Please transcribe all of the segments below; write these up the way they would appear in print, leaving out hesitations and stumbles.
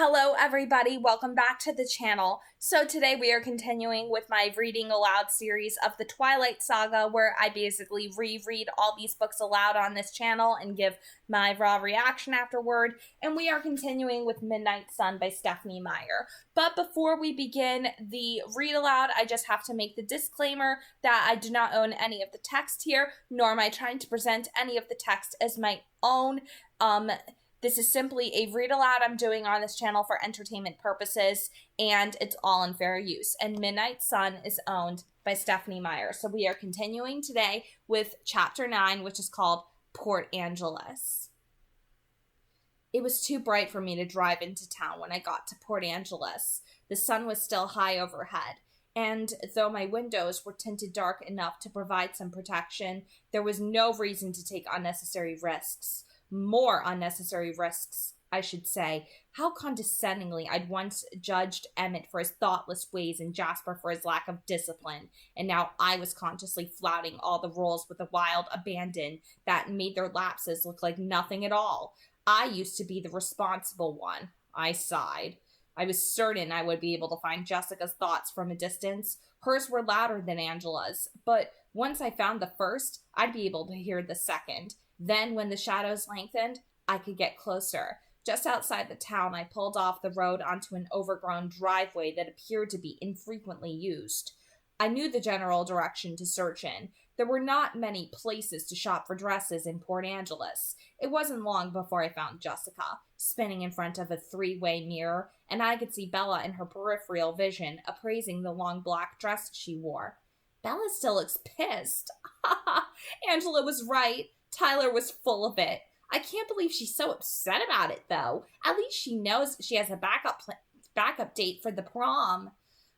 Hello everybody, welcome back to the channel. So today we are continuing with my reading aloud series of the Twilight Saga, where I basically reread all these books aloud on this channel and give my raw reaction afterward. And we are continuing with Midnight Sun by Stephenie Meyer. But before we begin the read aloud, I just have to make the disclaimer that I do not own any of the text here, nor am I trying to present any of the text as my own. This is simply a read aloud I'm doing on this channel for entertainment purposes, and it's all in fair use. And Midnight Sun is owned by Stephenie Meyer. So we are continuing today with Chapter 9, which is called Port Angeles. It was too bright for me to drive into town when I got to Port Angeles. The sun was still high overhead, and though my windows were tinted dark enough to provide some protection, there was no reason to take unnecessary risks. More unnecessary risks, I should say. How condescendingly I'd once judged Emmett for his thoughtless ways and Jasper for his lack of discipline, and now I was consciously flouting all the roles with a wild abandon that made their lapses look like nothing at all. I used to be the responsible one. I sighed. I was certain I would be able to find Jessica's thoughts from a distance. Hers were louder than Angela's, but once I found the first, I'd be able to hear the second. Then, when the shadows lengthened, I could get closer. Just outside the town, I pulled off the road onto an overgrown driveway that appeared to be infrequently used. I knew the general direction to search in. There were not many places to shop for dresses in Port Angeles. It wasn't long before I found Jessica, spinning in front of a three-way mirror, and I could see Bella in her peripheral vision, appraising the long black dress she wore. Bella still looks pissed. Angela was right. Tyler was full of it. I can't believe she's so upset about it, though. At least she knows she has a backup date for the prom.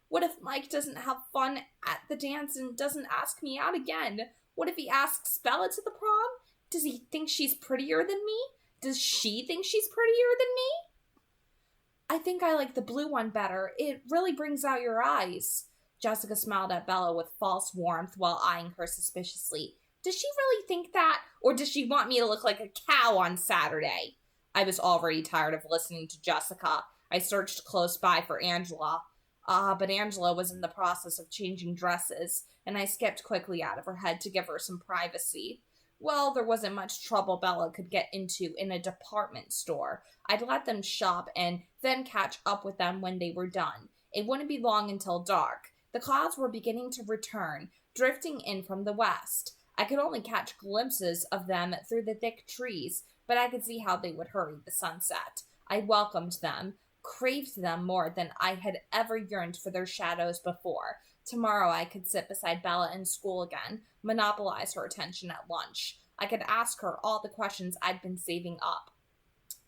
What if Mike doesn't have fun at the dance and doesn't ask me out again? What if he asks Bella to the prom? Does he think she's prettier than me? Does she think she's prettier than me? I think I like the blue one better. It really brings out your eyes. Jessica smiled at Bella with false warmth while eyeing her suspiciously. Does she really think that? Or does she want me to look like a cow on Saturday? I was already tired of listening to Jessica. I searched close by for Angela. But Angela was in the process of changing dresses, and I skipped quickly out of her head to give her some privacy. Well, there wasn't much trouble Bella could get into in a department store. I'd let them shop and then catch up with them when they were done. It wouldn't be long until dark. The clouds were beginning to return, drifting in from the west. I could only catch glimpses of them through the thick trees, but I could see how they would hurry the sunset. I welcomed them, craved them more than I had ever yearned for their shadows before. Tomorrow I could sit beside Bella in school again, monopolize her attention at lunch. I could ask her all the questions I'd been saving up.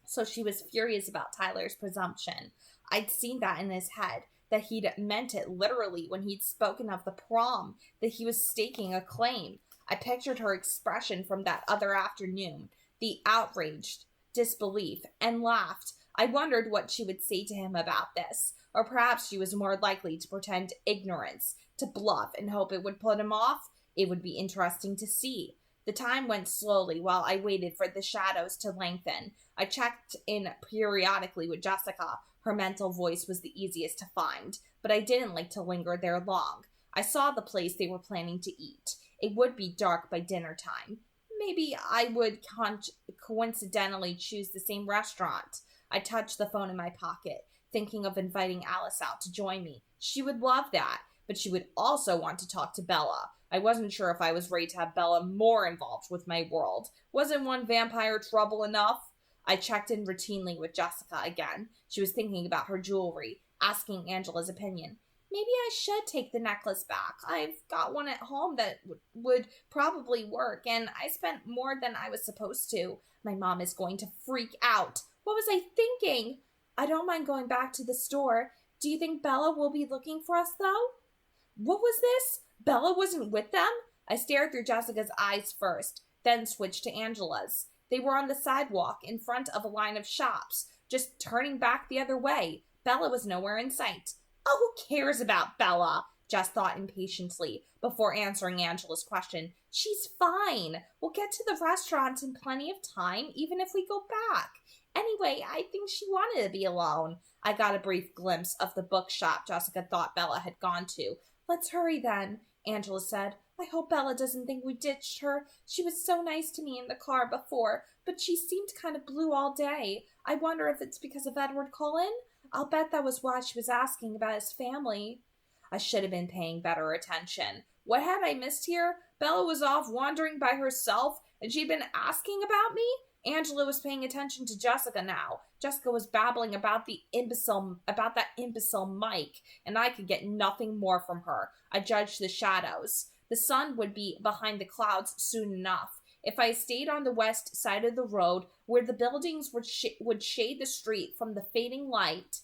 So she was furious about Tyler's presumption. I'd seen that in his head, that he'd meant it literally when he'd spoken of the prom, that he was staking a claim. I pictured her expression from that other afternoon, the outraged disbelief, and laughed. I wondered what she would say to him about this, or perhaps she was more likely to pretend ignorance, to bluff and hope it would put him off. It would be interesting to see. The time went slowly while I waited for the shadows to lengthen. I checked in periodically with Jessica. Her mental voice was the easiest to find, but I didn't like to linger there long. I saw the place they were planning to eat. It would be dark by dinner time. Maybe I would coincidentally choose the same restaurant. I touched the phone in my pocket, thinking of inviting Alice out to join me. She would love that, but she would also want to talk to Bella. I wasn't sure if I was ready to have Bella more involved with my world. Wasn't one vampire trouble enough? I checked in routinely with Jessica again. She was thinking about her jewelry, asking Angela's opinion. Maybe I should take the necklace back. I've got one at home that would probably work, and I spent more than I was supposed to. My mom is going to freak out. What was I thinking? I don't mind going back to the store. Do you think Bella will be looking for us, though? What was this? Bella wasn't with them? I stared through Jessica's eyes first, then switched to Angela's. They were on the sidewalk in front of a line of shops, just turning back the other way. Bella was nowhere in sight. Oh, who cares about Bella? Jess thought impatiently before answering Angela's question. She's fine. We'll get to the restaurant in plenty of time, even if we go back. Anyway, I think she wanted to be alone. I got a brief glimpse of the bookshop Jessica thought Bella had gone to. Let's hurry then, Angela said. I hope Bella doesn't think we ditched her. She was so nice to me in the car before, but she seemed kind of blue all day. I wonder if it's because of Edward Cullen? I'll bet that was why she was asking about his family. I should have been paying better attention. What had I missed here? Bella was off wandering by herself, and she'd been asking about me? Angela was paying attention to Jessica now. Jessica was babbling about that imbecile Mike, and I could get nothing more from her. I judged the shadows. The sun would be behind the clouds soon enough. If I stayed on the west side of the road, where the buildings would shade the street from the fading light,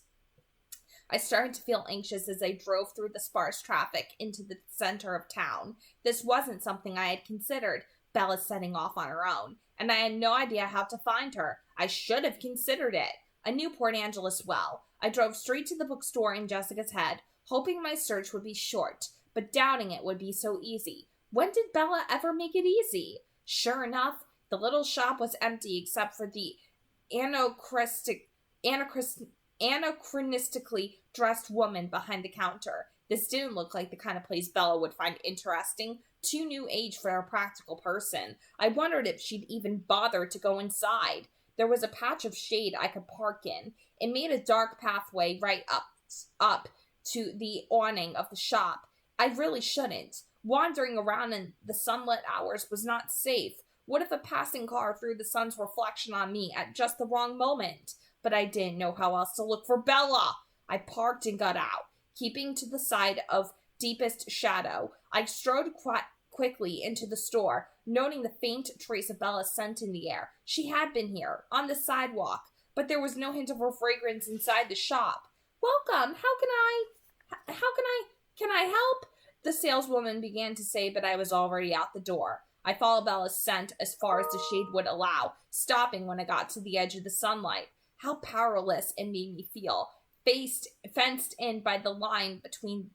I started to feel anxious as I drove through the sparse traffic into the center of town. This wasn't something I had considered. Bella setting off on her own, and I had no idea how to find her. I should have considered it. I knew Port Angeles well. I drove straight to the bookstore in Jessica's head, hoping my search would be short, but doubting it would be so easy. When did Bella ever make it easy? Sure enough, the little shop was empty except for the anachronistically dressed woman behind the counter. This didn't look like the kind of place Bella would find interesting. Too new age for a practical person. I wondered if she'd even bother to go inside. There was a patch of shade I could park in. It made a dark pathway right up to the awning of the shop. I really shouldn't. Wandering around in the sunlit hours was not safe. What if a passing car threw the sun's reflection on me at just the wrong moment? But I didn't know how else to look for Bella. I parked and got out, keeping to the side of deepest shadow. I strode quickly into the store, noting the faint trace of Bella's scent in the air. She had been here, on the sidewalk, but there was no hint of her fragrance inside the shop. Welcome. Can I help? The saleswoman began to say, but I was already out the door. I followed Bella's scent as far as the shade would allow, stopping when I got to the edge of the sunlight. How powerless it made me feel, fenced in by the line between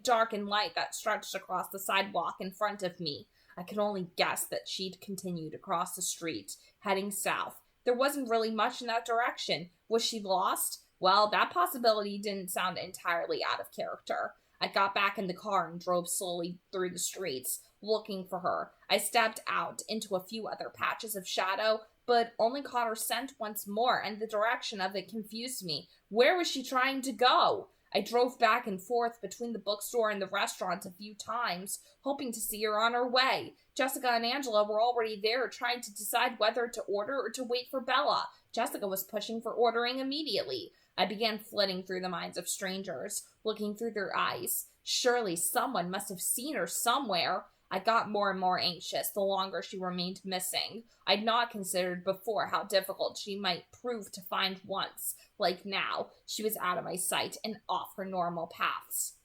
dark and light that stretched across the sidewalk in front of me. I could only guess that she'd continued across the street, heading south. There wasn't really much in that direction. Was she lost? Well, that possibility didn't sound entirely out of character. I got back in the car and drove slowly through the streets, looking for her. I stepped out into a few other patches of shadow, but only caught her scent once more, and the direction of it confused me. Where was she trying to go? I drove back and forth between the bookstore and the restaurant a few times, hoping to see her on her way. Jessica and Angela were already there, trying to decide whether to order or to wait for Bella. Jessica was pushing for ordering immediately. I began flitting through the minds of strangers, looking through their eyes. Surely someone must have seen her somewhere. I got more and more anxious the longer she remained missing. I'd not considered before how difficult she might prove to find once. Like now, she was out of my sight and off her normal paths.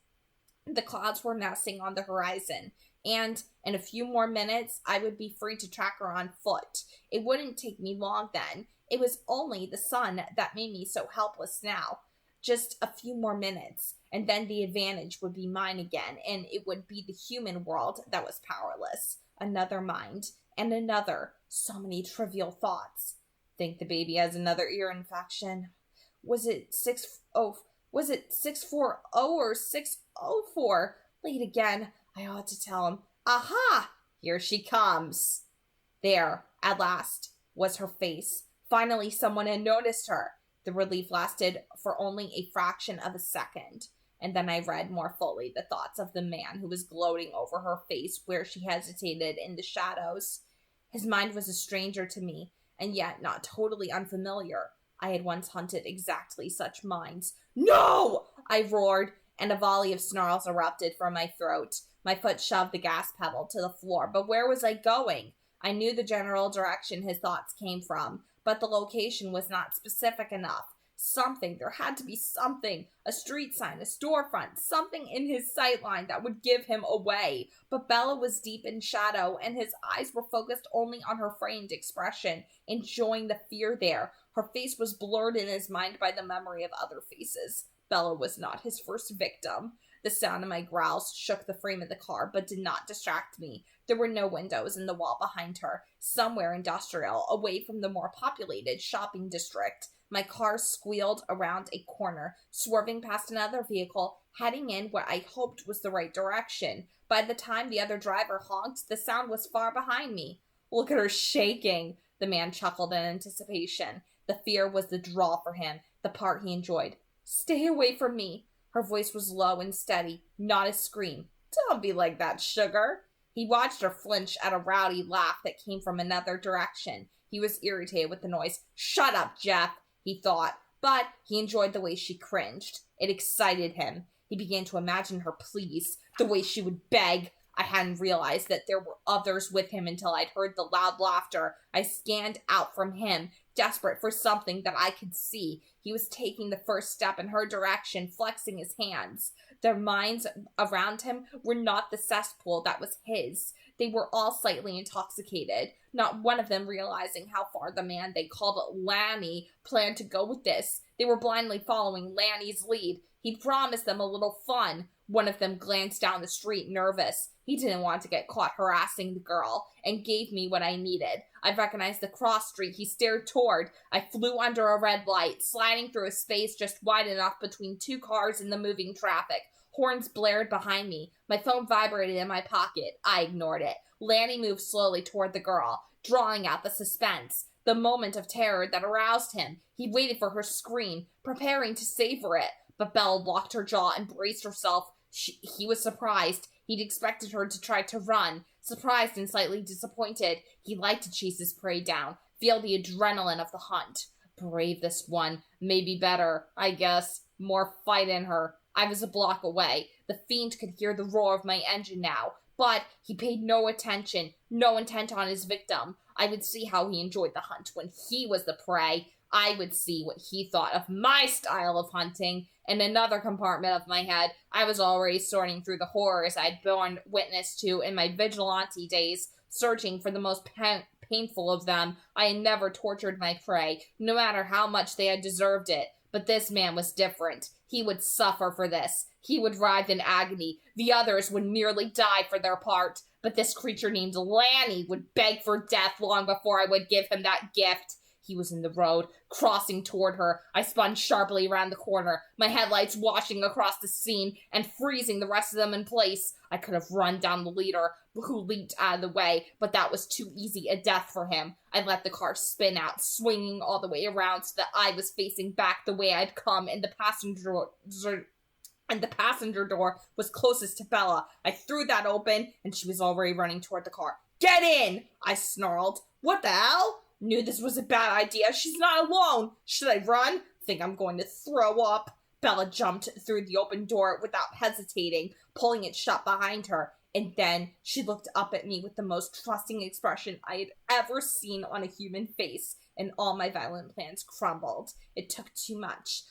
The clouds were nesting on the horizon, and in a few more minutes, I would be free to track her on foot. It wouldn't take me long then. It was only the sun that made me so helpless now. Just a few more minutes, and then the advantage would be mine again, and it would be the human world that was powerless. Another mind, and another. So many trivial thoughts. Think the baby has another ear infection. Was it 640 or 604? Late again. I ought to tell him. Aha! Here she comes. There, at last, was her face. Finally, someone had noticed her. The relief lasted for only a fraction of a second, and then I read more fully the thoughts of the man who was gloating over her face where she hesitated in the shadows. His mind was a stranger to me, and yet not totally unfamiliar. I had once hunted exactly such minds. No! I roared, and a volley of snarls erupted from my throat. My foot shoved the gas pedal to the floor, but where was I going? I knew the general direction his thoughts came from, but the location was not specific enough. There had to be something. A street sign, a storefront, something in his sightline that would give him away. But Bella was deep in shadow, and his eyes were focused only on her framed expression, enjoying the fear there. Her face was blurred in his mind by the memory of other faces. Bella was not his first victim. The sound of my growls shook the frame of the car, but did not distract me. There were no windows in the wall behind her, somewhere industrial, away from the more populated shopping district. My car squealed around a corner, swerving past another vehicle, heading in what I hoped was the right direction. By the time the other driver honked, the sound was far behind me. "Look at her shaking," the man chuckled in anticipation. The fear was the draw for him, the part he enjoyed. "Stay away from me." Her voice was low and steady, not a scream. "Don't be like that, sugar." He watched her flinch at a rowdy laugh that came from another direction. He was irritated with the noise. "Shut up, Jeff," he thought, but he enjoyed the way she cringed. It excited him. He began to imagine her pleas, the way she would beg. I hadn't realized that there were others with him until I'd heard the loud laughter. I scanned out from him, desperate for something that I could see. He was taking the first step in her direction, flexing his hands. Their minds around him were not the cesspool that was his. They were all slightly intoxicated, not one of them realizing how far the man they called Lanny planned to go with this. They were blindly following Lanny's lead. He'd promised them a little fun. One of them glanced down the street, nervous. He didn't want to get caught harassing the girl, and gave me what I needed. I recognized the cross street he stared toward. I flew under a red light, sliding through a space just wide enough between two cars in the moving traffic. Horns blared behind me. My phone vibrated in my pocket. I ignored it. Lanny moved slowly toward the girl, drawing out the suspense, the moment of terror that aroused him. He waited for her scream, preparing to savor it. But Belle locked her jaw and braced herself. He was surprised. He'd expected her to try to run. Surprised and slightly disappointed. He liked to chase his prey down, feel the adrenaline of the hunt. Brave, this one. Maybe better, I guess. More fight in her. I was a block away. The fiend could hear the roar of my engine now. But he paid no attention, no intent on his victim. I would see how he enjoyed the hunt when he was the prey. I would see what he thought of my style of hunting. In another compartment of my head, I was already sorting through the horrors I'd borne witness to in my vigilante days, searching for the most painful of them. I had never tortured my prey, no matter how much they had deserved it. But this man was different. He would suffer for this. He would writhe in agony. The others would nearly die for their part. But this creature named Lanny would beg for death long before I would give him that gift. He was in the road, crossing toward her. I spun sharply around the corner, my headlights washing across the scene and freezing the rest of them in place. I could have run down the leader, who leaped out of the way, but that was too easy a death for him. I let the car spin out, swinging all the way around so that I was facing back the way I'd come, and the passenger door was closest to Bella. I threw that open, and she was already running toward the car. "Get in!" I snarled. "What the hell?" Knew this was a bad idea. She's not alone. Should I run? Think I'm going to throw up. Bella jumped through the open door without hesitating, pulling it shut behind her. And then she looked up at me with the most trusting expression I had ever seen on a human face, and all my violent plans crumbled. It took too much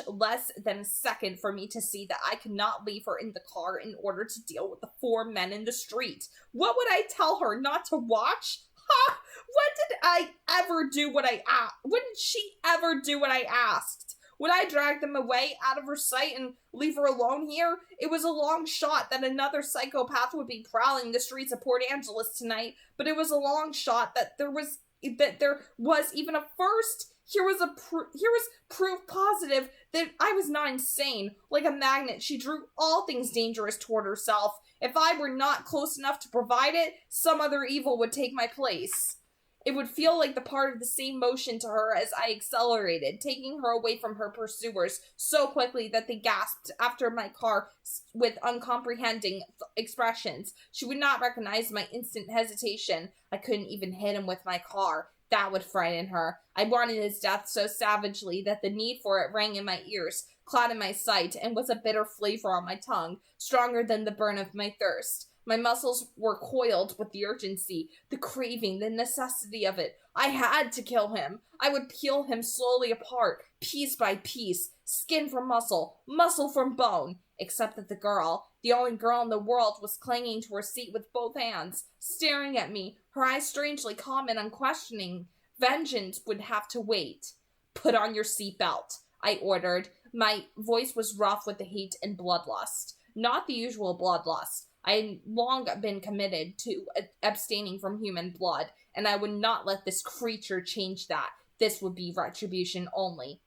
less than a second for me to see that I could not leave her in the car in order to deal with the 4 men in the street. What would I tell her? Not to watch? Ha! When did I ever do what I asked? When did she ever do what I asked? Would I drag them away out of her sight and leave her alone here? It was a long shot that another psychopath would be prowling the streets of Port Angeles tonight, but it was a long shot that there was even a first. Here was proof positive that I was not insane. Like a magnet, she drew all things dangerous toward herself. If I were not close enough to provide it, some other evil would take my place. It would feel like the part of the same motion to her as I accelerated, taking her away from her pursuers so quickly that they gasped after my car with uncomprehending expressions. She would not recognize my instant hesitation. I couldn't even hit him with my car. That would frighten her. I wanted his death so savagely that the need for it rang in my ears, clouded my sight, and was a bitter flavor on my tongue, stronger than the burn of my thirst. My muscles were coiled with the urgency, the craving, the necessity of it. I had to kill him. I would peel him slowly apart, piece by piece, skin from muscle, muscle from bone. Except that the girl, the only girl in the world, was clinging to her seat with both hands, staring at me, her eyes strangely calm and unquestioning. Vengeance would have to wait. "Put on your seatbelt," I ordered. My voice was rough with the hate and bloodlust. not the usual bloodlust. I had long been committed to abstaining from human blood, and I would not let this creature change that. This would be retribution only.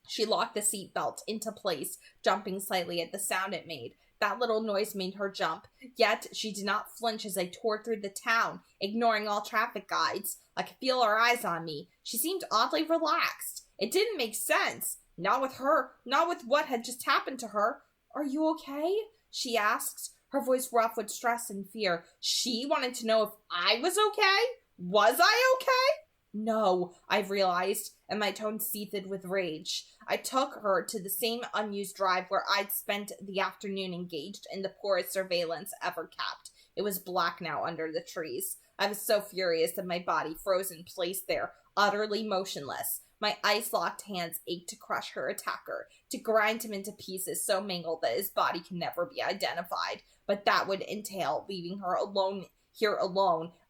She locked the seatbelt into place, jumping slightly at the sound it made. That little noise made her jump, yet she did not flinch as I tore through the town, ignoring all traffic guides. I could feel her eyes on me. She seemed oddly relaxed. It didn't make sense. Not with her, not with what had just happened to her. "Are you okay?" she asked, her voice rough with stress and fear. She wanted to know if I was okay? Was I okay? No, I realized, and my tone seethed with rage. I took her to the same unused drive where I'd spent the afternoon engaged in the poorest surveillance ever kept. It was black now under the trees. I was so furious that my body froze in place there, utterly motionless. My ice-locked hands ached to crush her attacker, to grind him into pieces so mangled that his body can never be identified. But that would entail leaving her alone,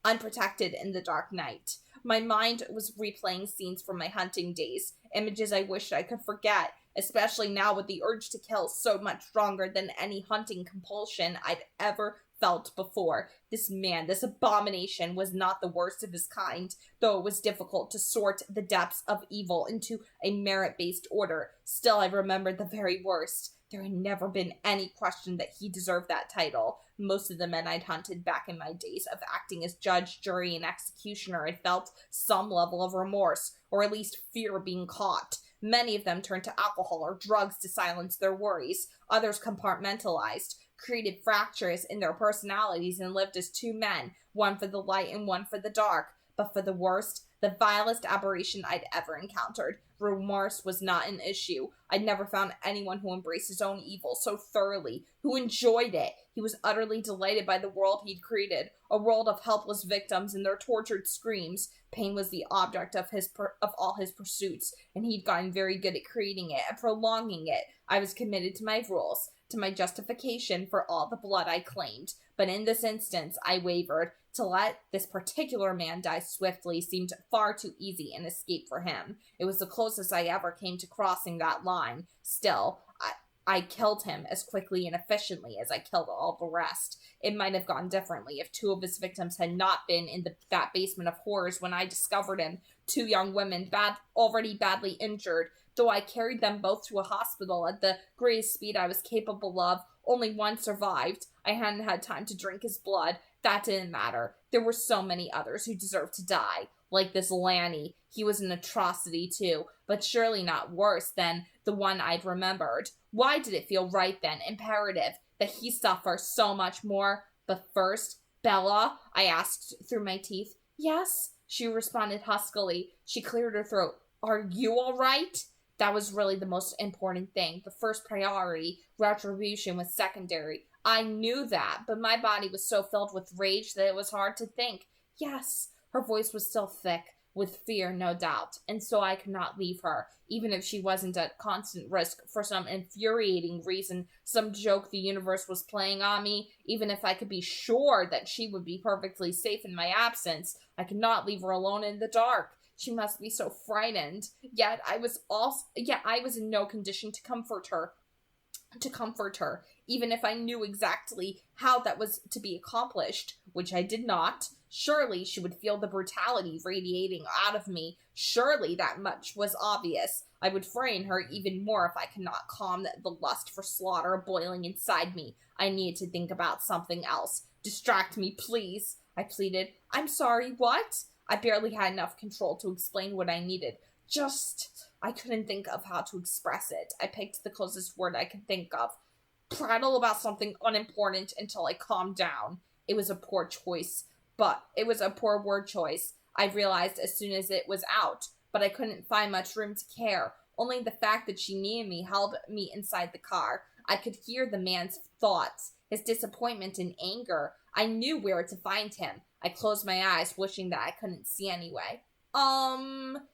unprotected in the dark night. My mind was replaying scenes from my hunting days, images I wished I could forget, especially now with the urge to kill so much stronger than any hunting compulsion I'd ever felt before. This man, this abomination, was not the worst of his kind, though it was difficult to sort the depths of evil into a merit-based order. Still, I remembered the very worst. There had never been any question that he deserved that title. Most of the men I'd hunted back in my days of acting as judge, jury, and executioner had felt some level of remorse, or at least fear of being caught. Many of them turned to alcohol or drugs to silence their worries. Others compartmentalized, created fractures in their personalities, and lived as two men, one for the light and one for the dark. But for the worst, the vilest aberration I'd ever encountered, remorse was not an issue. I'd never found anyone who embraced his own evil so thoroughly, who enjoyed it. He was utterly delighted by the world he'd created, a world of helpless victims and their tortured screams. Pain was the object of all his pursuits, and he'd gotten very good at creating it and prolonging it. I was committed to my rules, to my justification for all the blood I claimed. But in this instance, I wavered. To let this particular man die swiftly seemed far too easy an escape for him. It was the closest I ever came to crossing that line. Still, I killed him as quickly and efficiently as I killed all the rest. It might have gone differently if two of his victims had not been in that basement of horrors when I discovered him. Two young women, already badly injured. Though I carried them both to a hospital at the greatest speed I was capable of, only one survived. I hadn't had time to drink his blood. That didn't matter. There were so many others who deserved to die. Like this Lanny. He was an atrocity too, but surely not worse than the one I'd remembered. Why did it feel right then, imperative, that he suffer so much more? But first, Bella, I asked through my teeth. "Yes," she responded huskily. She cleared her throat. "Are you all right?" That was really the most important thing. The first priority, retribution, was secondary. I knew that, but my body was so filled with rage that it was hard to think. "Yes." Her voice was still thick, with fear, no doubt, and so I could not leave her, even if she wasn't at constant risk for some infuriating reason, some joke the universe was playing on me. Even if I could be sure that she would be perfectly safe in my absence, I could not leave her alone in the dark. She must be so frightened. Yet I was in no condition to comfort her, even if I knew exactly how that was to be accomplished, which I did not. Surely she would feel the brutality radiating out of me. Surely that much was obvious. I would frighten her even more if I could not calm the lust for slaughter boiling inside me. I needed to think about something else. "Distract me, please," I pleaded. "I'm sorry, what?" I barely had enough control to explain what I needed. I couldn't think of how to express it. I picked the closest word I could think of. Prattle about something unimportant until I calmed down. It was a poor word choice. I realized as soon as it was out, but I couldn't find much room to care. Only the fact that she needed me held me inside the car. I could hear the man's thoughts, his disappointment and anger. I knew where to find him. I closed my eyes, wishing that I couldn't see anyway.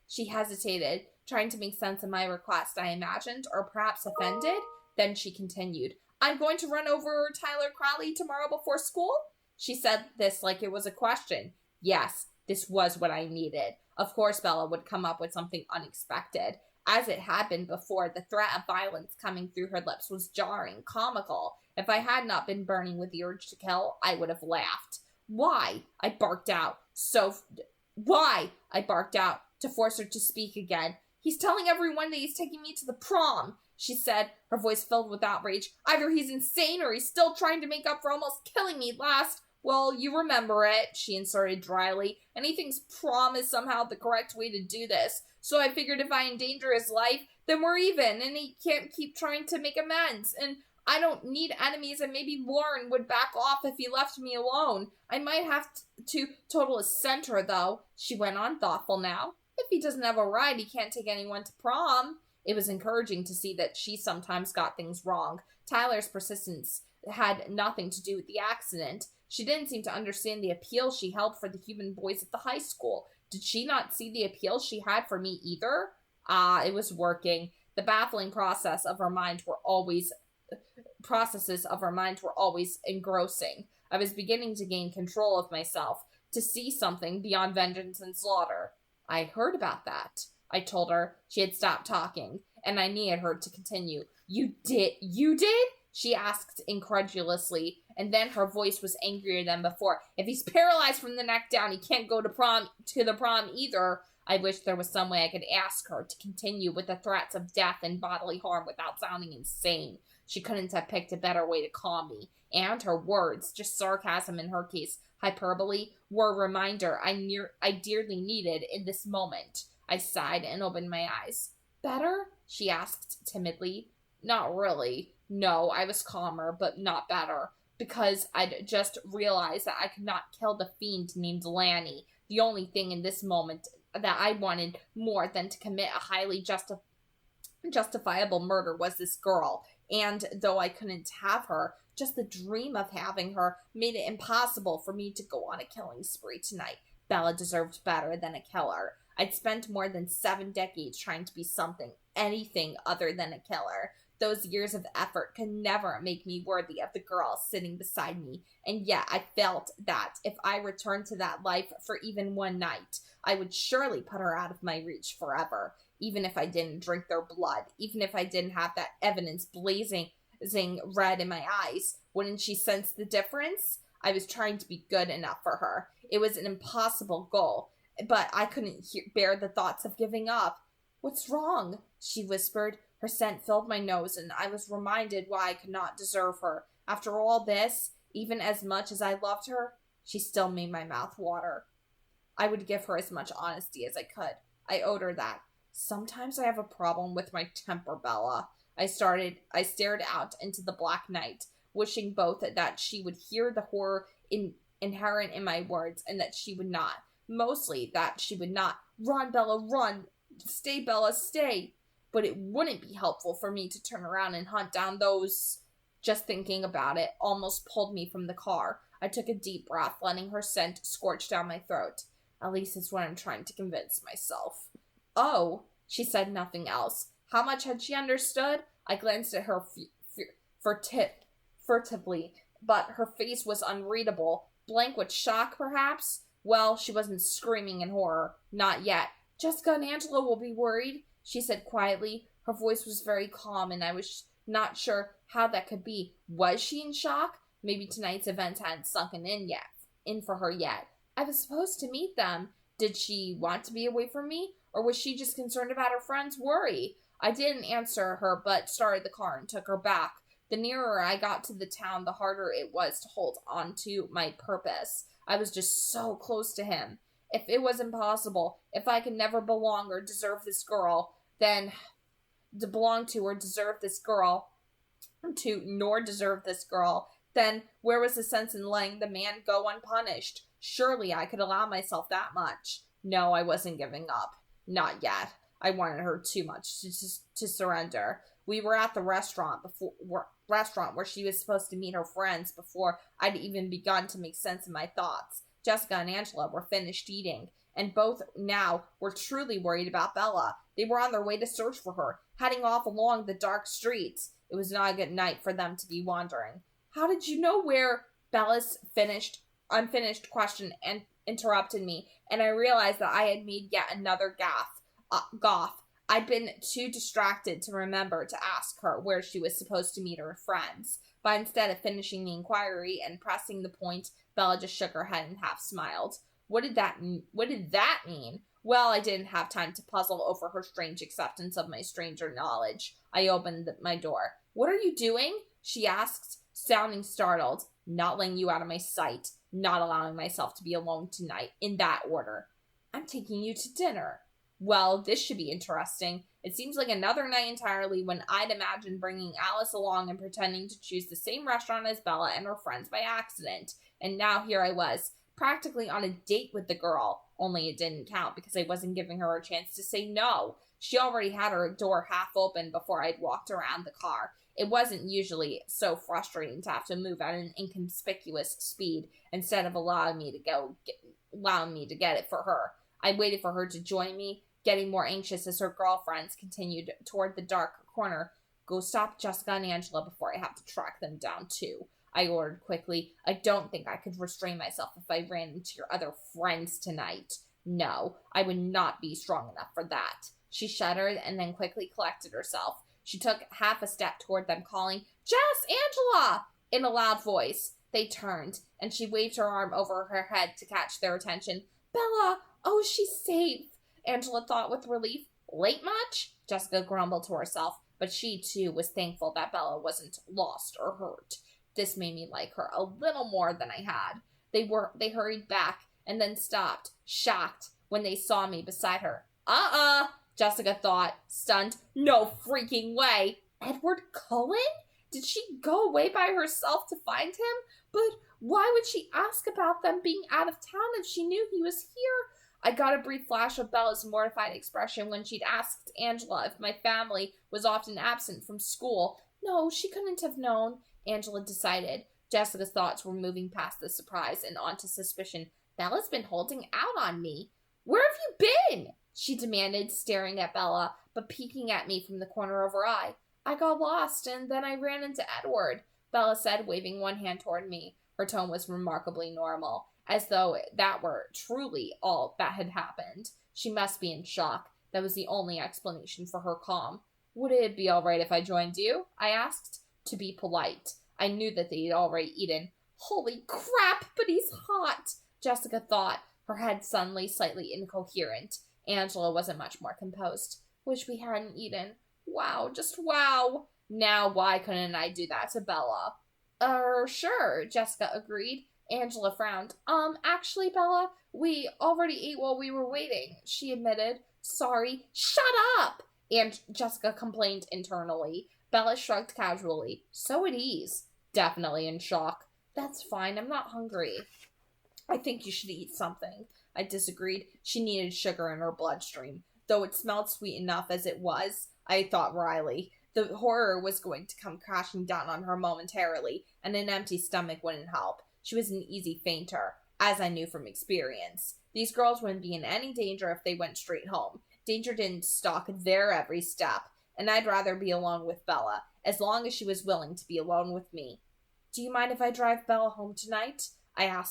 She hesitated, trying to make sense of my request, I imagined, or perhaps offended. Then she continued. "I'm going to run over Tyler Crowley tomorrow before school?" She said this like it was a question. Yes, this was what I needed. Of course Bella would come up with something unexpected. As it had been before, the threat of violence coming through her lips was jarring, comical. If I had not been burning with the urge to kill, I would have laughed. Why? I barked out. Why? I barked out to force her to speak again. He's telling everyone that he's taking me to the prom, she said, her voice filled with outrage. Either he's insane or he's still trying to make up for almost killing me last. Well, you remember it, she inserted dryly, and he thinks prom is somehow the correct way to do this. So I figured if I endanger his life, then we're even, and he can't keep trying to make amends. And I don't need enemies, and maybe Lauren would back off if he left me alone. I might have to total his center, though, she went on, thoughtful now. If he doesn't have a ride, he can't take anyone to prom. It was encouraging to see that she sometimes got things wrong. Tyler's persistence had nothing to do with the accident. She didn't seem to understand the appeal she held for the human boys at the high school. Did she not see the appeal she had for me either? It was working. The baffling processes of her mind were always engrossing. I was beginning to gain control of myself, to see something beyond vengeance and slaughter. I heard about that, I told her. She had stopped talking, and I needed her to continue. You did? She asked incredulously, and then her voice was angrier than before. If he's paralyzed from the neck down, he can't go to the prom either. I wished there was some way I could ask her to continue with the threats of death and bodily harm without sounding insane. She couldn't have picked a better way to calm me. And her words, just sarcasm in her case, hyperbole, were a reminder I dearly needed in this moment. I sighed and opened my eyes. Better? She asked timidly. Not really. No, I was calmer, but not better. Because I'd just realized that I could not kill the fiend named Lanny. The only thing in this moment that I wanted more than to commit a highly justifiable murder was this girl. And though I couldn't have her, just the dream of having her made it impossible for me to go on a killing spree tonight. Bella deserved better than a killer. I'd spent more than 7 decades trying to be anything other than a killer. Those years of effort could never make me worthy of the girl sitting beside me, and yet I felt that if I returned to that life for even one night, I would surely put her out of my reach forever, even if I didn't drink their blood, even if I didn't have that evidence blazing red in my eyes. Wouldn't she sense the difference? I was trying to be good enough for her. It was an impossible goal, but I couldn't bear the thoughts of giving up. What's wrong? She whispered. Her scent filled my nose, and I was reminded why I could not deserve her. After all this, even as much as I loved her, she still made my mouth water. I would give her as much honesty as I could. I owed her that. Sometimes I have a problem with my temper, Bella. I stared out into the black night, wishing both that she would hear the horror inherent in my words and that she would not. Mostly that she would not. Run, Bella, run. Stay, Bella, stay. But it wouldn't be helpful for me to turn around and hunt down those. Just thinking about it almost pulled me from the car. I took a deep breath, letting her scent scorch down my throat. At least it's what I'm trying to convince myself. Oh, she said nothing else. How much had she understood? I glanced at her furtively, but her face was unreadable. Blank with shock, perhaps? Well, she wasn't screaming in horror. Not yet. Jessica and Angela will be worried, she said quietly. Her voice was very calm, and I was not sure how that could be. Was she in shock? Maybe tonight's events hadn't sunken in for her yet. I was supposed to meet them. Did she want to be away from me? Or was she just concerned about her friend's worry? I didn't answer her, but started the car and took her back. The nearer I got to the town, the harder it was to hold on to my purpose. I was just so close to him. If it was impossible, if I could never belong or deserve this girl, then to belong to or deserve this girl, nor deserve this girl, then where was the sense in letting the man go unpunished? Surely I could allow myself that much. No, I wasn't giving up. Not yet. I wanted her too much to surrender. We were at the restaurant where she was supposed to meet her friends before I'd even begun to make sense of my thoughts. Jessica and Angela were finished eating, and both now were truly worried about Bella. They were on their way to search for her, heading off along the dark streets. It was not a good night for them to be wandering. How did you know where? Bella's unfinished question interrupted me, and I realized that I had made yet another gaffe. I'd been too distracted to remember to ask her where she was supposed to meet her friends, but instead of finishing the inquiry and pressing the point, Bella just shook her head and half smiled. What did that mean? Well, I didn't have time to puzzle over her strange acceptance of my stranger knowledge. I opened my door. What are you doing? She asked, sounding startled. Not letting you out of my sight. Not allowing myself to be alone tonight. In that order. I'm taking you to dinner. Well, this should be interesting. It seems like another night entirely when I'd imagined bringing Alice along and pretending to choose the same restaurant as Bella and her friends by accident. And now here I was, practically on a date with the girl. Only it didn't count because I wasn't giving her a chance to say no. She already had her door half open before I'd walked around the car. It wasn't usually so frustrating to have to move at an inconspicuous speed instead of allowing me to get it for her. I waited for her to join me, getting more anxious as her girlfriends continued toward the dark corner. Go stop Jessica and Angela before I have to track them down too, I ordered quickly. I don't think I could restrain myself if I ran into your other friends tonight. No, I would not be strong enough for that. She shuddered and then quickly collected herself. She took half a step toward them, calling, Jess, Angela, in a loud voice. They turned, and she waved her arm over her head to catch their attention. Bella, oh, she's safe, Angela thought with relief. Late much? Jessica grumbled to herself, but she, too, was thankful that Bella wasn't lost or hurt. This made me like her a little more than I had. They hurried back and then stopped, shocked, when they saw me beside her. Jessica thought, stunned. No freaking way. Edward Cullen? Did she go away by herself to find him? But why would she ask about them being out of town if she knew he was here? I got a brief flash of Bella's mortified expression when she'd asked Angela if my family was often absent from school. No, she couldn't have known, Angela decided. Jessica's thoughts were moving past the surprise and onto suspicion. Bella's been holding out on me. Where have you been? She demanded, staring at Bella, but peeking at me from the corner of her eye. I got lost, and then I ran into Edward, Bella said, waving one hand toward me. Her tone was remarkably normal, as though that were truly all that had happened. She must be in shock. That was the only explanation for her calm. Would it be all right if I joined you? I asked, to be polite. I knew that they'd already eaten. Holy crap, but he's hot, Jessica thought, her head suddenly slightly incoherent. Angela wasn't much more composed. Wish we hadn't eaten. Wow, just wow. Now why couldn't I do that to Bella? Sure, Jessica agreed. Angela frowned. Actually, Bella, we already ate while we were waiting, she admitted. Sorry. Shut up! And Jessica complained internally. Bella shrugged casually. So at ease. Definitely in shock. That's fine, I'm not hungry. I think you should eat something. I disagreed. She needed sugar in her bloodstream. Though it smelled sweet enough as it was, I thought wryly. The horror was going to come crashing down on her momentarily, and an empty stomach wouldn't help. She was an easy fainter, as I knew from experience. These girls wouldn't be in any danger if they went straight home. Danger didn't stalk their every step, and I'd rather be alone with Bella, as long as she was willing to be alone with me. Do you mind if I drive Bella home tonight? I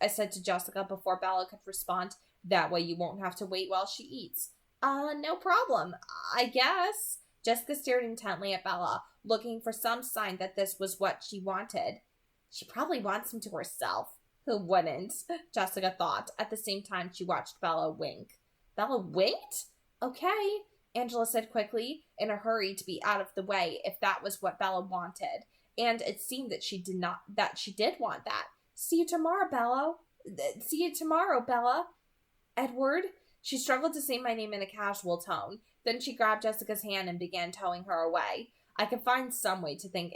said to Jessica before Bella could respond. That way you won't have to wait while she eats. No problem, I guess. Jessica stared intently at Bella, looking for some sign that this was what she wanted. She probably wants him to herself. Who wouldn't? Jessica thought. At the same time, she watched Bella wink. Bella winked? Okay, Angela said quickly, in a hurry to be out of the way if that was what Bella wanted. And it seemed that she did want that. See you tomorrow, Bella. Edward? She struggled to say my name in a casual tone. Then she grabbed Jessica's hand and began towing her away. I would find some way to thank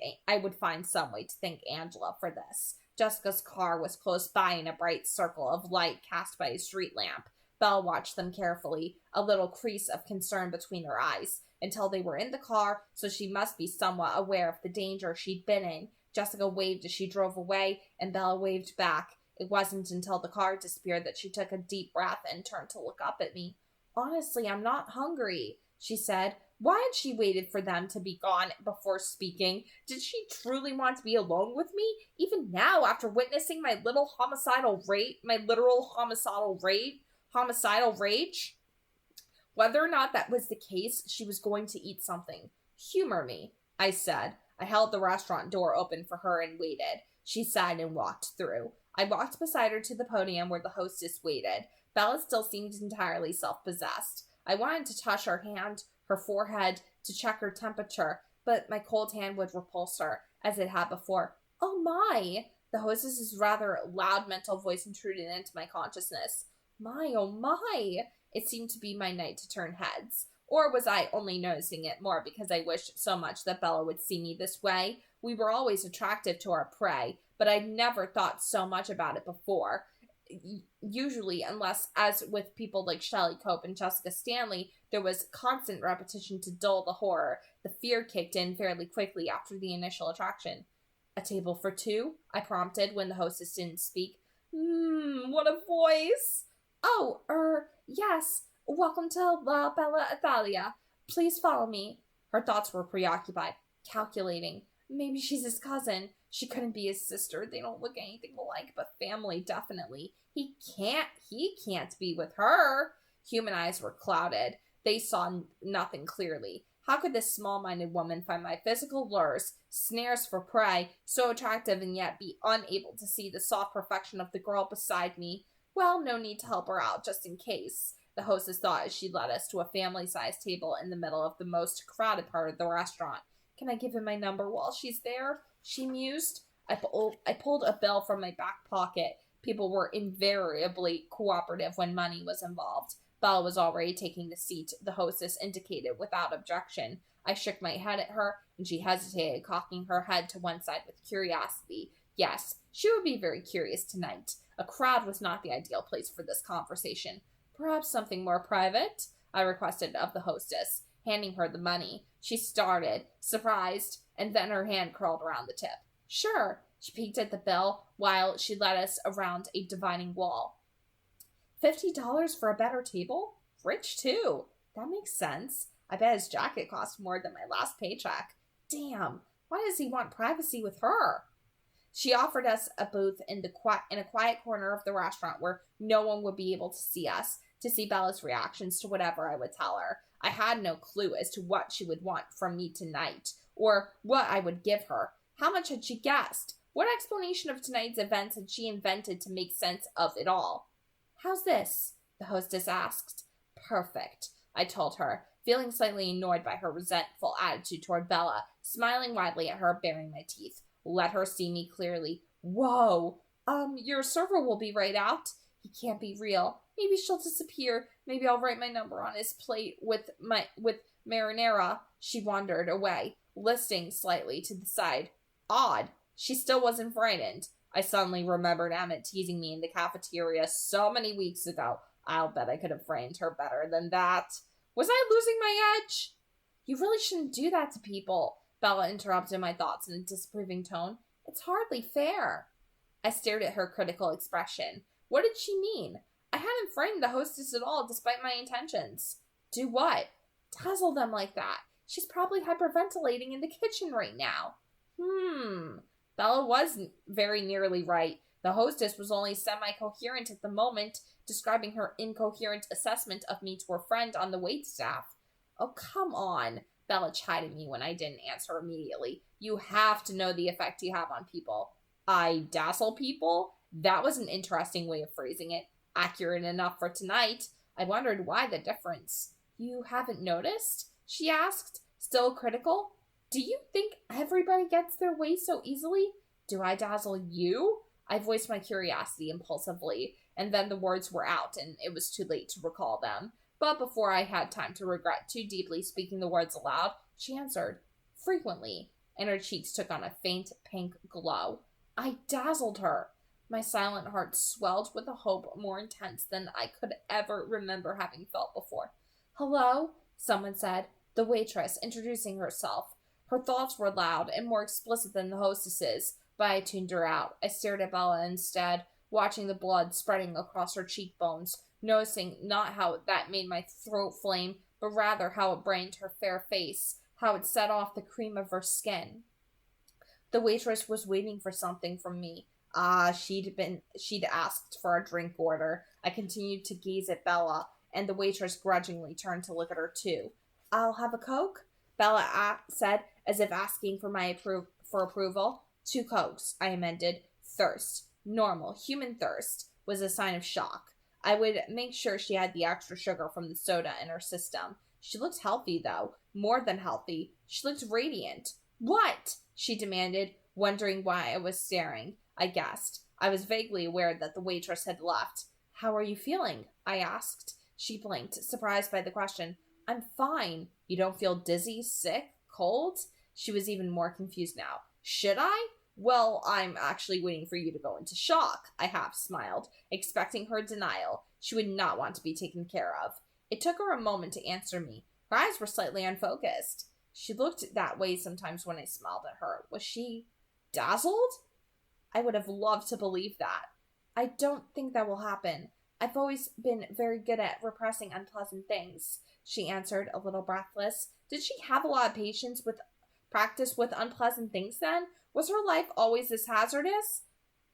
Angela for this. Jessica's car was close by in a bright circle of light cast by a street lamp. Belle watched them carefully, a little crease of concern between her eyes, until they were in the car, so she must be somewhat aware of the danger she'd been in. Jessica waved as she drove away, and Bella waved back. It wasn't until the car disappeared that she took a deep breath and turned to look up at me. Honestly, I'm not hungry, she said. Why had she waited for them to be gone before speaking? Did she truly want to be alone with me? Even now, after witnessing my literal homicidal rage? Whether or not that was the case, she was going to eat something. Humor me, I said. I held the restaurant door open for her and waited. She sighed and walked through. I walked beside her to the podium where the hostess waited. Bella still seemed entirely self-possessed. I wanted to touch her hand, her forehead, to check her temperature, but my cold hand would repulse her, as it had before. Oh my! The hostess's rather loud mental voice intruded into my consciousness. My, oh my! It seemed to be my night to turn heads. Or was I only noticing it more because I wished so much that Bella would see me this way? We were always attractive to our prey, but I'd never thought so much about it before. Usually, unless, as with people like Shelley Cope and Jessica Stanley, there was constant repetition to dull the horror. The fear kicked in fairly quickly after the initial attraction. A table for two? I prompted when the hostess didn't speak. What a voice! Oh, yes. Welcome to La Bella Italia. Please follow me. Her thoughts were preoccupied, calculating. Maybe she's his cousin. She couldn't be his sister. They don't look anything alike, but family, definitely. He can't be with her. Human eyes were clouded. They saw nothing clearly. How could this small-minded woman find my physical lures, snares for prey, so attractive and yet be unable to see the soft perfection of the girl beside me? Well, no need to help her out, just in case, the hostess thought as she led us to a family-sized table in the middle of the most crowded part of the restaurant. Can I give him my number while she's there? She mused. I pulled a bill from my back pocket. People were invariably cooperative when money was involved. Bella was already taking the seat the hostess indicated without objection. I shook my head at her, and she hesitated, cocking her head to one side with curiosity. Yes, she would be very curious tonight. A crowd was not the ideal place for this conversation. Perhaps something more private? I requested of the hostess, handing her the money. She started, surprised, and then her hand curled around the tip. Sure. She peeked at the bill while she led us around a dividing wall. $50 for a better table? Rich, too. That makes sense. I bet his jacket cost more than my last paycheck. Damn, why does he want privacy with her? She offered us a booth in a quiet corner of the restaurant where no one would be able to see us, to see Bella's reactions to whatever I would tell her. I had no clue as to what she would want from me tonight, or what I would give her. How much had she guessed? What explanation of tonight's events had she invented to make sense of it all? How's this? The hostess asked. Perfect, I told her, feeling slightly annoyed by her resentful attitude toward Bella, smiling widely at her, baring my teeth. Let her see me clearly. Whoa! Your server will be right out. He can't be real. Maybe she'll disappear. Maybe I'll write my number on his plate with marinara. She wandered away, listing slightly to the side. Odd. She still wasn't frightened. I suddenly remembered Emmett teasing me in the cafeteria so many weeks ago. I'll bet I could have framed her better than that. Was I losing my edge? You really shouldn't do that to people, Bella interrupted my thoughts in a disapproving tone. It's hardly fair. I stared at her critical expression. What did she mean? I hadn't frightened the hostess at all, despite my intentions. Do what? Dazzle them like that. She's probably hyperventilating in the kitchen right now. Bella was very nearly right. The hostess was only semi-coherent at the moment, describing her incoherent assessment of me to her friend on the waitstaff. Oh, come on, Bella chided me when I didn't answer immediately. You have to know the effect you have on people. I dazzle people? That was an interesting way of phrasing it. Accurate enough for tonight. I wondered why the difference. You haven't noticed? She asked, still critical. Do you think everybody gets their way so easily? Do I dazzle you? I voiced my curiosity impulsively, and then the words were out, and it was too late to recall them. But before I had time to regret too deeply speaking the words aloud, she answered, frequently, and her cheeks took on a faint pink glow. I dazzled her. My silent heart swelled with a hope more intense than I could ever remember having felt before. Hello? Someone said, the waitress, introducing herself. Her thoughts were loud and more explicit than the hostess's, but I tuned her out. I stared at Bella instead, watching the blood spreading across her cheekbones, noticing not how that made my throat flame, but rather how it brightened her fair face, how it set off the cream of her skin. The waitress was waiting for something from me. She'd asked for a drink order. I continued to gaze at Bella, and the waitress grudgingly turned to look at her too. "I'll have a Coke," Bella said, as if asking for my approval. "2 Cokes," I amended. Thirst, normal, human thirst, was a sign of shock. I would make sure she had the extra sugar from the soda in her system. She looked healthy, though. More than healthy. She looked radiant. "What?" she demanded, wondering why I was staring. I guessed. I was vaguely aware that the waitress had left. "How are you feeling?" I asked. She blinked, surprised by the question. "I'm fine." "You don't feel dizzy, sick, cold?" She was even more confused now. "Should I?" "Well, I'm actually waiting for you to go into shock," I half smiled, expecting her denial. She would not want to be taken care of. It took her a moment to answer me. Her eyes were slightly unfocused. She looked that way sometimes when I smiled at her. Was she dazzled? I would have loved to believe that. "I don't think that will happen. I've always been very good at repressing unpleasant things," she answered, a little breathless. Did she have a lot of practice with unpleasant things then? Was her life always this hazardous?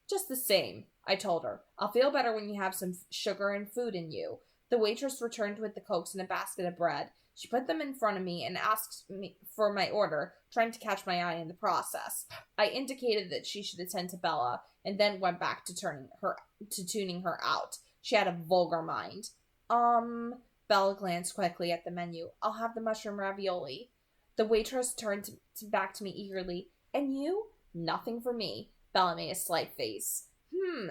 "Just the same," I told her. "I'll feel better when you have some sugar and food in you." The waitress returned with the Cokes and a basket of bread. She put them in front of me and asked me for my order, trying to catch my eye in the process. I indicated that she should attend to Bella, and then went back to tuning her out. She had a vulgar mind. Bella glanced quickly at the menu. "I'll have the mushroom ravioli." The waitress turned back to me eagerly. "And you?" "Nothing for me." Bella made a slight face.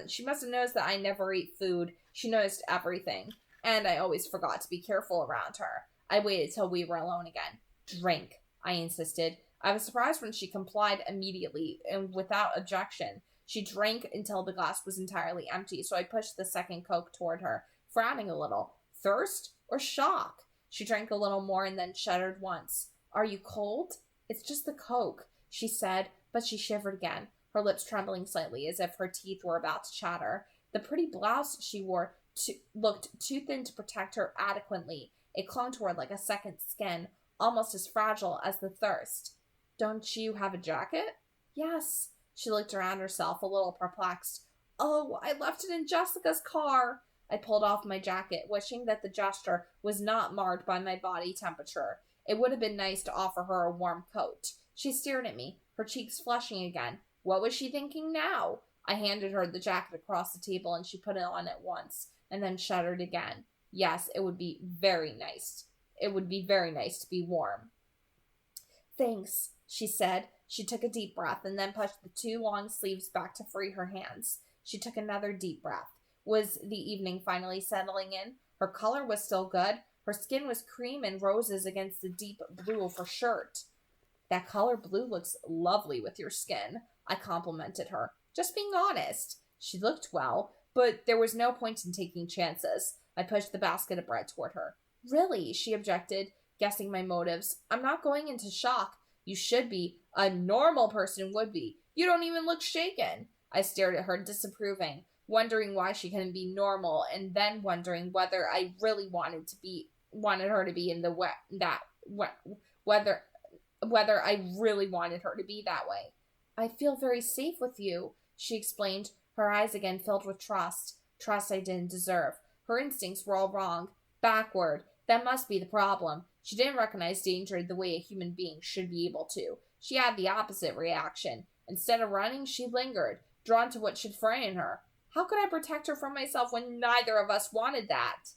She must have noticed that I never eat food. She noticed everything. And I always forgot to be careful around her. I waited till we were alone again. "Drink," I insisted. I was surprised when she complied immediately and without objection. She drank until the glass was entirely empty, so I pushed the second Coke toward her, frowning a little. Thirst or shock? She drank a little more and then shuddered once. "Are you cold?" "It's just the Coke," she said, but she shivered again, her lips trembling slightly as if her teeth were about to chatter. The pretty blouse she wore looked too thin to protect her adequately. It clung to her like a second skin, almost as fragile as the thirst. "Don't you have a jacket?" "Yes." She looked around herself, a little perplexed. "Oh, I left it in Jessica's car." I pulled off my jacket, wishing that the gesture was not marred by my body temperature. It would have been nice to offer her a warm coat. She stared at me, her cheeks flushing again. What was she thinking now? I handed her the jacket across the table and she put it on at once, and then shuddered again. Yes, it would be very nice. It would be very nice to be warm. "Thanks," she said. She took a deep breath and then pushed the 2 long sleeves back to free her hands. She took another deep breath. Was the evening finally settling in? Her color was still good. Her skin was cream and roses against the deep blue of her shirt. "That color blue looks lovely with your skin," I complimented her. Just being honest. She looked well, but there was no point in taking chances. I pushed the basket of bread toward her. "Really?" she objected, guessing my motives. "I'm not going into shock." "You should be. A normal person would be. You don't even look shaken." I stared at her, disapproving, wondering why she couldn't be normal, and then wondering whether I really wanted her to be in the whether I really wanted her to be that way. "I feel very safe with you," she explained, her eyes again filled with trust I didn't deserve. Her instincts were all wrong. Backward. That must be the problem. She didn't recognize danger the way a human being should be able to. She had the opposite reaction. Instead of running, she lingered, drawn to what should frighten her. How could I protect her from myself when neither of us wanted that?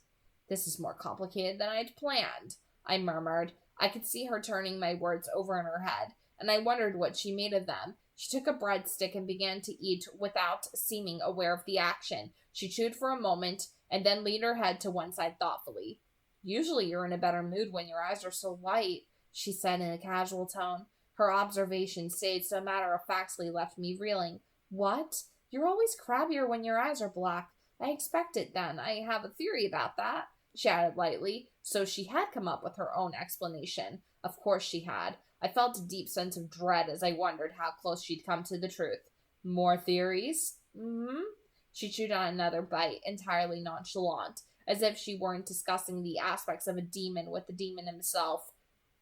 "This is more complicated than I'd planned," I murmured. I could see her turning my words over in her head, and I wondered what she made of them. She took a breadstick and began to eat without seeming aware of the action. She chewed for a moment, and then leaned her head to one side thoughtfully. "Usually you're in a better mood when your eyes are so white," she said in a casual tone. Her observation stayed so matter-of-factly left me reeling. "What? You're always crabbier when your eyes are black. I expect it then. I have a theory about that," she added lightly. So she had come up with her own explanation. Of course she had. I felt a deep sense of dread as I wondered how close she'd come to the truth. "More theories?" She chewed on another bite, entirely nonchalant, as if she weren't discussing the aspects of a demon with the demon himself.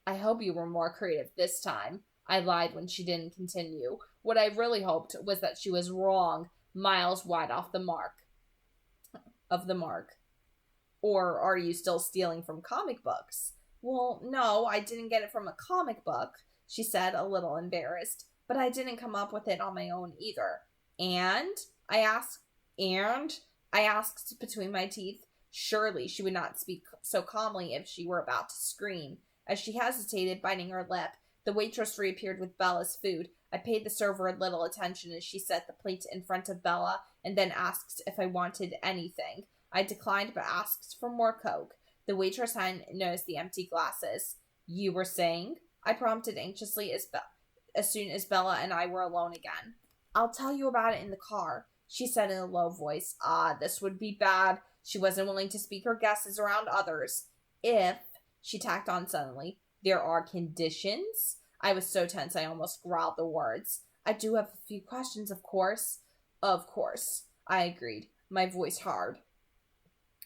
"I hope you were more creative this time." I lied when she didn't continue. What I really hoped was that she was wrong, miles wide off the mark. Or are you still stealing from comic books? Well, no, I didn't get it from a comic book, she said, a little embarrassed. But I didn't come up with it on my own either. And? I asked. And? I asked between my teeth. Surely she would not speak so calmly if she were about to scream. As she hesitated, biting her lip, the waitress reappeared with Bella's food. I paid the server a little attention as she set the plate in front of Bella and then asked if I wanted anything. I declined but asked for more Coke. The waitress hadn't noticed the empty glasses. You were saying? I prompted anxiously as soon as Bella and I were alone again. I'll tell you about it in the car, she said in a low voice. This would be bad. She wasn't willing to speak her guesses around others. If, she tacked on suddenly, there are conditions? I was so tense I almost growled the words. I do have a few questions, of course. Of course, I agreed, my voice hard.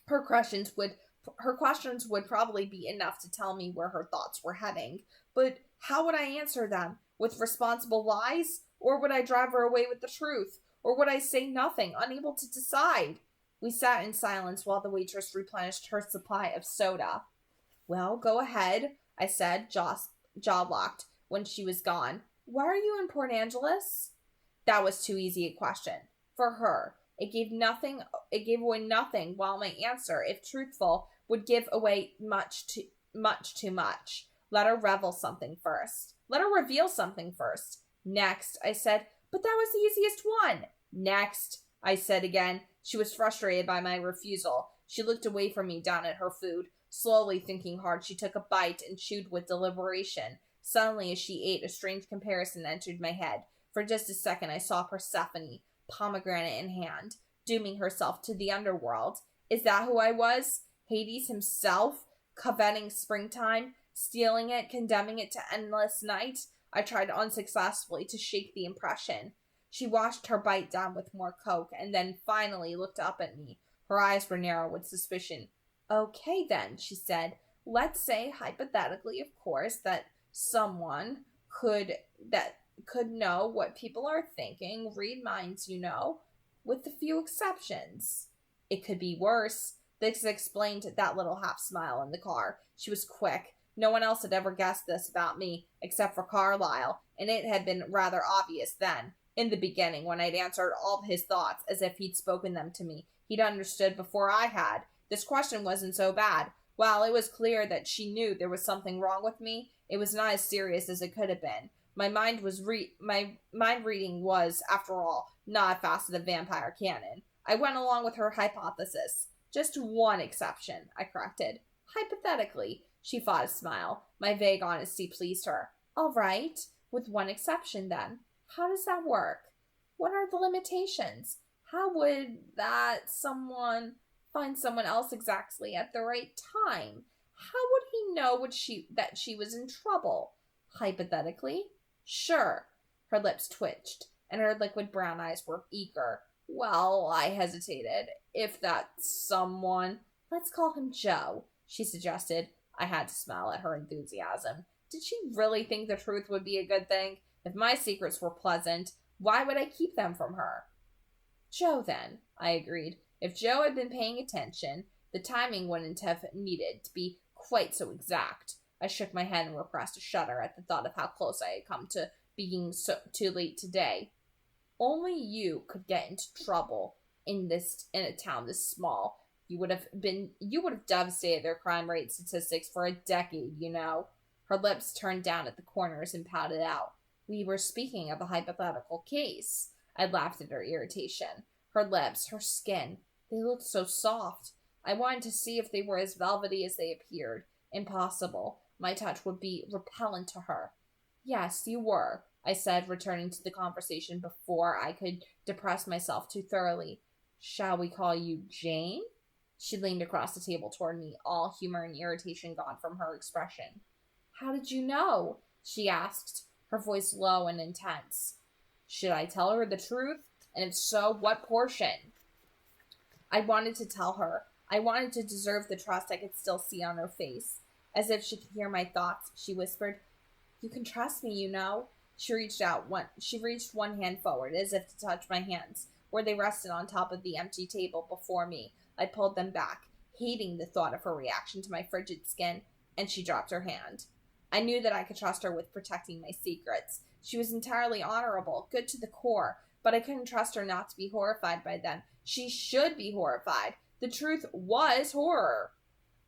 Her questions would probably be enough to tell me where her thoughts were heading. But how would I answer them? With responsible lies? Or would I drive her away with the truth? Or would I say nothing, unable to decide? We sat in silence while the waitress replenished her supply of soda. Well, go ahead, I said, jaw-locked, when she was gone. Why are you in Port Angeles? That was too easy a question. For her. It gave away nothing, while my answer, if truthful, would give away much too much. Let her reveal something first. Next, I said, but that was the easiest one. Next, I said again. She was frustrated by my refusal. She looked away from me down at her food. Slowly, thinking hard, she took a bite and chewed with deliberation. Suddenly, as she ate, a strange comparison entered my head. For just a second, I saw Persephone, pomegranate in hand, dooming herself to the underworld. Is that who I was? Hades himself, coveting springtime, stealing it, condemning it to endless night? I tried unsuccessfully to shake the impression. She washed her bite down with more Coke, and then finally looked up at me. Her eyes were narrow with suspicion. Okay then, she said. Let's say, hypothetically, of course, that someone could know what people are thinking, read minds, with a few exceptions. It could be worse. This explained that little half smile in the car. She was quick. No one else had ever guessed this about me, except for Carlyle, and it had been rather obvious then. In the beginning, when I'd answered all his thoughts as if he'd spoken them to me, he'd understood before I had. This question wasn't so bad. While it was clear that she knew there was something wrong with me, it was not as serious as it could have been. My mind reading was, after all, not a facet of vampire canon. I went along with her hypothesis. Just one exception, I corrected. Hypothetically, she fought a smile. My vague honesty pleased her. All right, with one exception then. How does that work? What are the limitations? How would that someone find someone else exactly at the right time? How would he know that she was in trouble? Hypothetically? Sure. Her lips twitched, and her liquid brown eyes were eager. Well, I hesitated. If that's someone, let's call him Joe, she suggested. I had to smile at her enthusiasm. Did she really think the truth would be a good thing? If my secrets were pleasant, why would I keep them from her? Joe, then, I agreed. If Joe had been paying attention, the timing wouldn't have needed to be quite so exact. I shook my head and repressed a shudder at the thought of how close I had come to being too late today. Only you could get into trouble in a town this small. You would have devastated their crime rate statistics for a decade, Her lips turned down at the corners and pouted out. We were speaking of a hypothetical case. I laughed at her irritation. Her lips, her skin, they looked so soft. I wanted to see if they were as velvety as they appeared. Impossible. My touch would be repellent to her. Yes, you were, I said, returning to the conversation before I could depress myself too thoroughly. Shall we call you Jane? She leaned across the table toward me, all humor and irritation gone from her expression. How did you know? She asked, her voice low and intense. Should I tell her the truth? And if so, what portion? I wanted to tell her. I wanted to deserve the trust I could still see on her face. As if she could hear my thoughts, she whispered, You can trust me, She reached one hand forward, as if to touch my hands, where they rested on top of the empty table before me. I pulled them back. hating the thought of her reaction to my frigid skin, and she dropped her hand. I knew that I could trust her with protecting my secrets. She was entirely honorable, good to the core, but I couldn't trust her not to be horrified by them. She should be horrified. The truth was horror.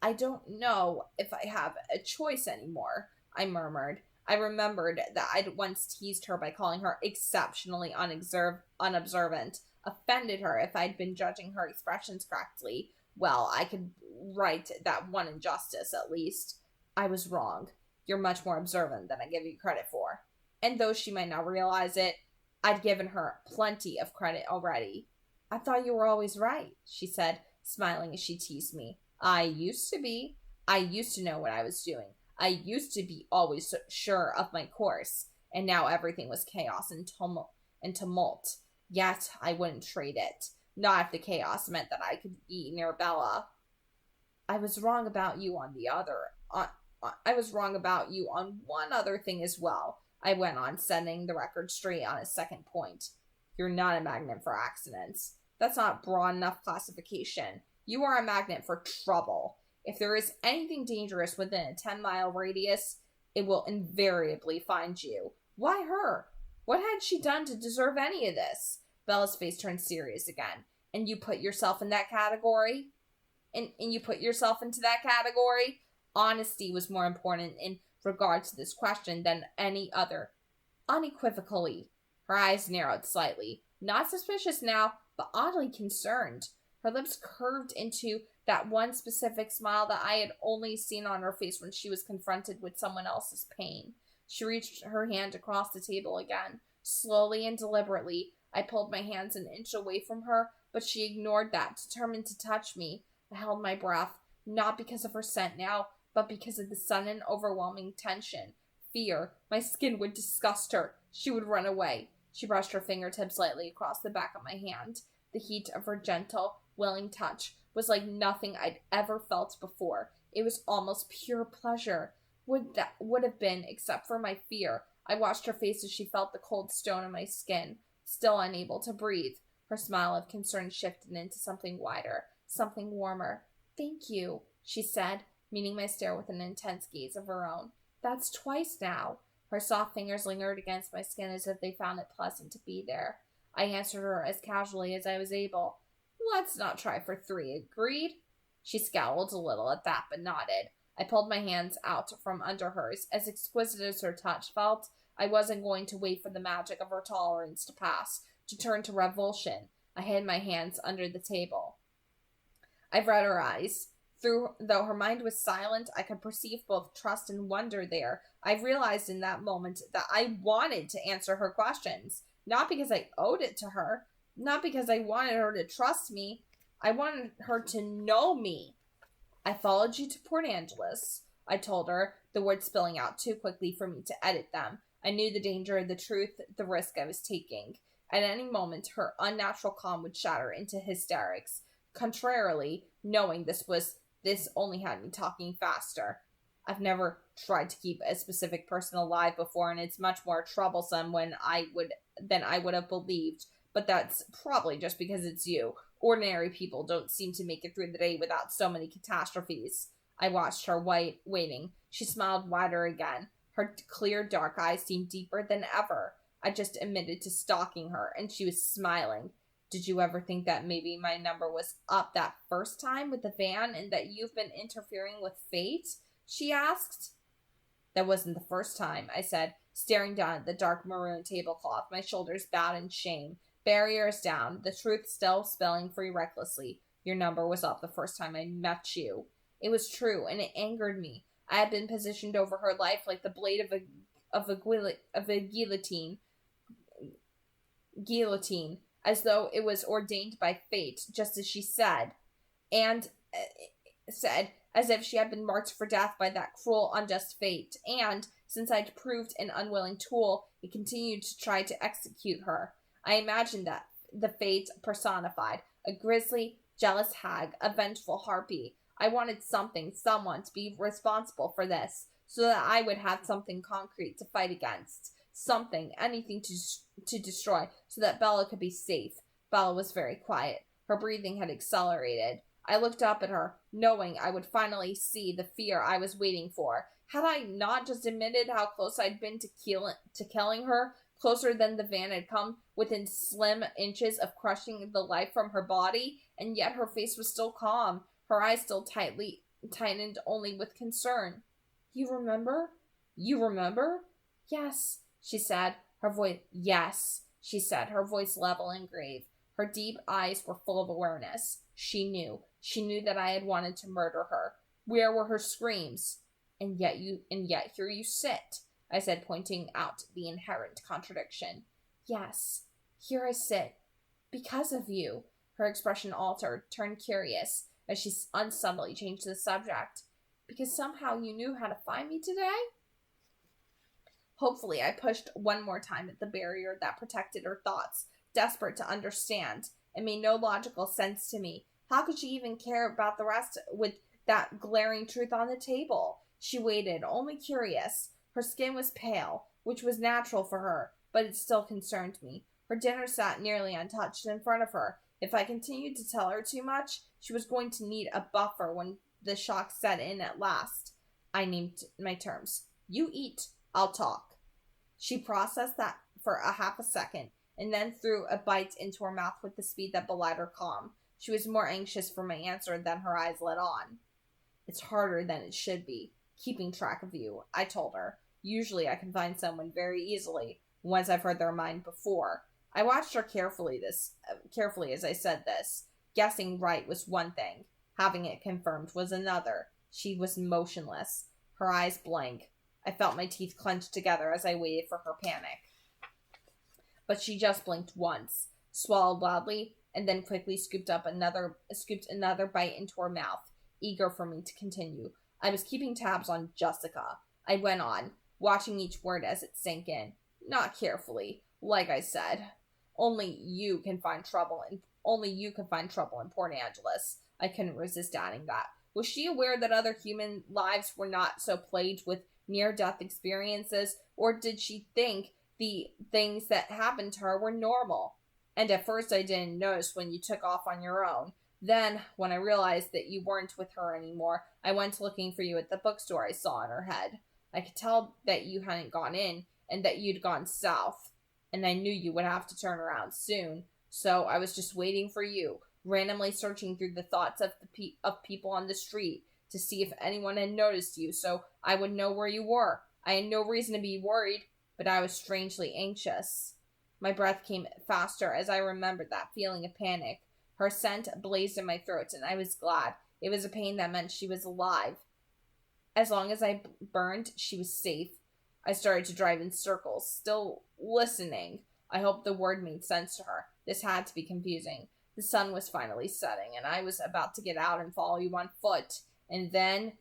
I don't know if I have a choice anymore, I murmured. I remembered that I'd once teased her by calling her exceptionally unobservant, offended her if I'd been judging her expressions correctly. Well, I could right that one injustice, at least. I was wrong. You're much more observant than I give you credit for. And though she might not realize it, I'd given her plenty of credit already. I thought you were always right, she said, smiling as she teased me. I used to be. I used to know what I was doing. I used to be always sure of my course, and now everything was chaos and tumult. Yet I wouldn't trade it. Not if the chaos meant that I could be near Bella. I was wrong about you on one other thing as well, I went on, setting the record straight on a second point. You're not a magnet for accidents. That's not broad enough classification. You are a magnet for trouble. If there is anything dangerous within a 10-mile radius, it will invariably find you. Why her? What had she done to deserve any of this? Bella's face turned serious again. And you put yourself in that category? And you put yourself into that category? Honesty was more important in regard to this question than any other. Unequivocally. Her eyes narrowed slightly. Not suspicious now, but oddly concerned. Her lips curved into that one specific smile that I had only seen on her face when she was confronted with someone else's pain. She reached her hand across the table again. Slowly and deliberately, I pulled my hands an inch away from her, but she ignored that, determined to touch me. I held my breath, not because of her scent now, but because of the sudden, overwhelming tension. Fear. My skin would disgust her. She would run away. She brushed her fingertips lightly across the back of my hand. The heat of her gentle, willing touch was like nothing I'd ever felt before. It was almost pure pleasure. Would have been, except for my fear. I watched her face as she felt the cold stone on my skin, still unable to breathe. Her smile of concern shifted into something wider, something warmer. Thank you, she said, meeting my stare with an intense gaze of her own. That's twice now. Her soft fingers lingered against my skin as if they found it pleasant to be there. I answered her as casually as I was able. Let's not try for 3, agreed? She scowled a little at that, but nodded. I pulled my hands out from under hers. As exquisite as her touch felt, I wasn't going to wait for the magic of her tolerance to pass, to turn to revulsion. I hid my hands under the table. I've read her eyes. Though her mind was silent, I could perceive both trust and wonder there. I realized in that moment that I wanted to answer her questions. Not because I owed it to her. Not because I wanted her to trust me. I wanted her to know me. I followed you to Port Angeles, I told her, the words spilling out too quickly for me to edit them. I knew the danger, the truth, the risk I was taking. At any moment, her unnatural calm would shatter into hysterics. Contrarily, knowing this only had me talking faster. I've never tried to keep a specific person alive before, and it's much more troublesome than I would have believed. But that's probably just because it's you. Ordinary people don't seem to make it through the day without so many catastrophes. I watched her waiting. She smiled wider again. Her clear, dark eyes seemed deeper than ever. I just admitted to stalking her, and she was smiling. Did you ever think that maybe my number was up that first time with the van and that you've been interfering with fate? She asked. That wasn't the first time, I said, staring down at the dark maroon tablecloth, my shoulders bowed in shame. Barriers down, the truth still spilling free recklessly. Your number was up the first time I met you. It was true, and it angered me. I had been positioned over her life like the blade of a guillotine, as though it was ordained by fate, just as she said, as if she had been marked for death by that cruel, unjust fate, and, since I'd proved an unwilling tool, it continued to try to execute her. I imagined that the fate personified, a grisly, jealous hag, a vengeful harpy. I wanted someone to be responsible for this, so that I would have something concrete to fight against. Anything to destroy, so that Bella could be safe. Bella was very quiet. Her breathing had accelerated. I looked up at her, knowing I would finally see the fear I was waiting for. Had I not just admitted how close I'd been to killing her, closer than the van had come, within slim inches of crushing the life from her body, and yet her face was still calm, her eyes still tightened only with concern. You remember? You remember? Yes, she said, her voice her voice level and grave. Her deep eyes were full of awareness. She knew that I had wanted to murder her. Where were her screams? And yet here you sit, I said, pointing out the inherent contradiction. Yes, here I sit. Because of you. Her expression altered, turned curious, as she unsubtly changed the subject. Because somehow you knew how to find me today? Hopefully, I pushed one more time at the barrier that protected her thoughts, desperate to understand. It made no logical sense to me. How could she even care about the rest with that glaring truth on the table? She waited, only curious. Her skin was pale, which was natural for her, but it still concerned me. Her dinner sat nearly untouched in front of her. If I continued to tell her too much, she was going to need a buffer when the shock set in at last. I named my terms. You eat, I'll talk. She processed that for a half a second, and then threw a bite into her mouth with the speed that belied her calm. She was more anxious for my answer than her eyes let on. It's harder than it should be, keeping track of you, I told her. Usually I can find someone very easily, once I've heard their mind before. I watched her carefully as I said this. Guessing right was one thing. Having it confirmed was another. She was motionless, her eyes blank. I felt my teeth clenched together as I waited for her panic. But she just blinked once, swallowed loudly, and then quickly scooped another bite into her mouth, eager for me to continue. I was keeping tabs on Jessica. I went on, watching each word as it sank in. Not carefully, like I said. Only you can find trouble in Port Angeles. I couldn't resist adding that. Was she aware that other human lives were not so plagued with near-death experiences, or did she think the things that happened to her were normal? And at first I didn't notice when you took off on your own. Then, when I realized that you weren't with her anymore, I went looking for you at the bookstore I saw in her head. I could tell that you hadn't gone in, and that you'd gone south. And I knew you would have to turn around soon, so I was just waiting for you, randomly searching through the thoughts of people on the street to see if anyone had noticed you, so I would know where you were. I had no reason to be worried, but I was strangely anxious. My breath came faster as I remembered that feeling of panic. Her scent blazed in my throat, and I was glad. It was a pain that meant she was alive. As long as I burned, she was safe. I started to drive in circles, still listening. I hoped the word made sense to her. This had to be confusing. The sun was finally setting, and I was about to get out and follow you on foot. And then,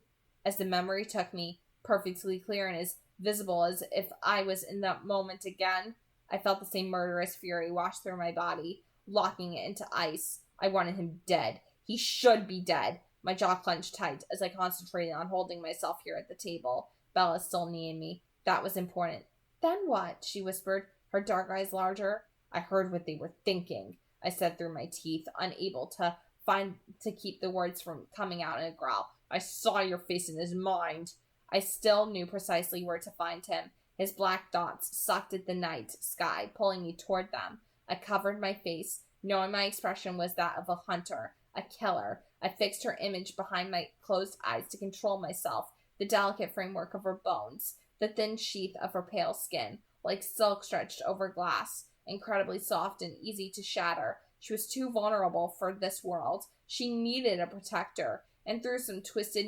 as the memory took me, perfectly clear and as visible as if I was in that moment again, I felt the same murderous fury wash through my body, locking it into ice. I wanted him dead. He should be dead. My jaw clenched tight as I concentrated on holding myself here at the table. Bella still needed me. That was important. Then what? She whispered, her dark eyes larger. I heard what they were thinking, I said through my teeth, unable to keep the words from coming out in a growl. I saw your face in his mind. I still knew precisely where to find him. His black dots sucked at the night sky, pulling me toward them. I covered my face, knowing my expression was that of a hunter, a killer. I fixed her image behind my closed eyes to control myself, the delicate framework of her bones, the thin sheath of her pale skin, like silk stretched over glass, incredibly soft and easy to shatter. She was too vulnerable for this world. She needed a protector, and through some twisted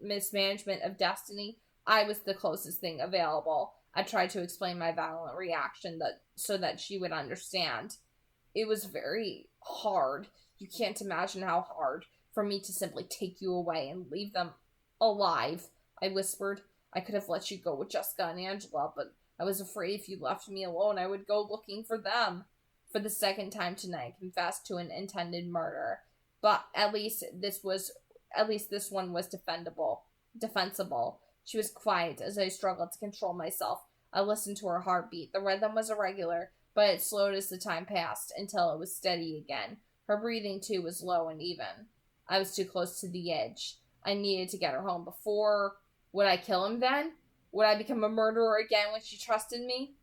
mismanagement of destiny, I was the closest thing available. I tried to explain my violent reaction so that she would understand. It was very hard. You can't imagine how hard for me to simply take you away and leave them alive, I whispered. I could have let you go with Jessica and Angela, but I was afraid if you left me alone, I would go looking for them. For the second time tonight, I confessed to an intended murder. But at least this one was defensible. She was quiet as I struggled to control myself. I listened to her heartbeat. The rhythm was irregular, but it slowed as the time passed until it was steady again. Her breathing, too, was low and even. I was too close to the edge. I needed to get her home before. Would I kill him then? Would I become a murderer again when she trusted me?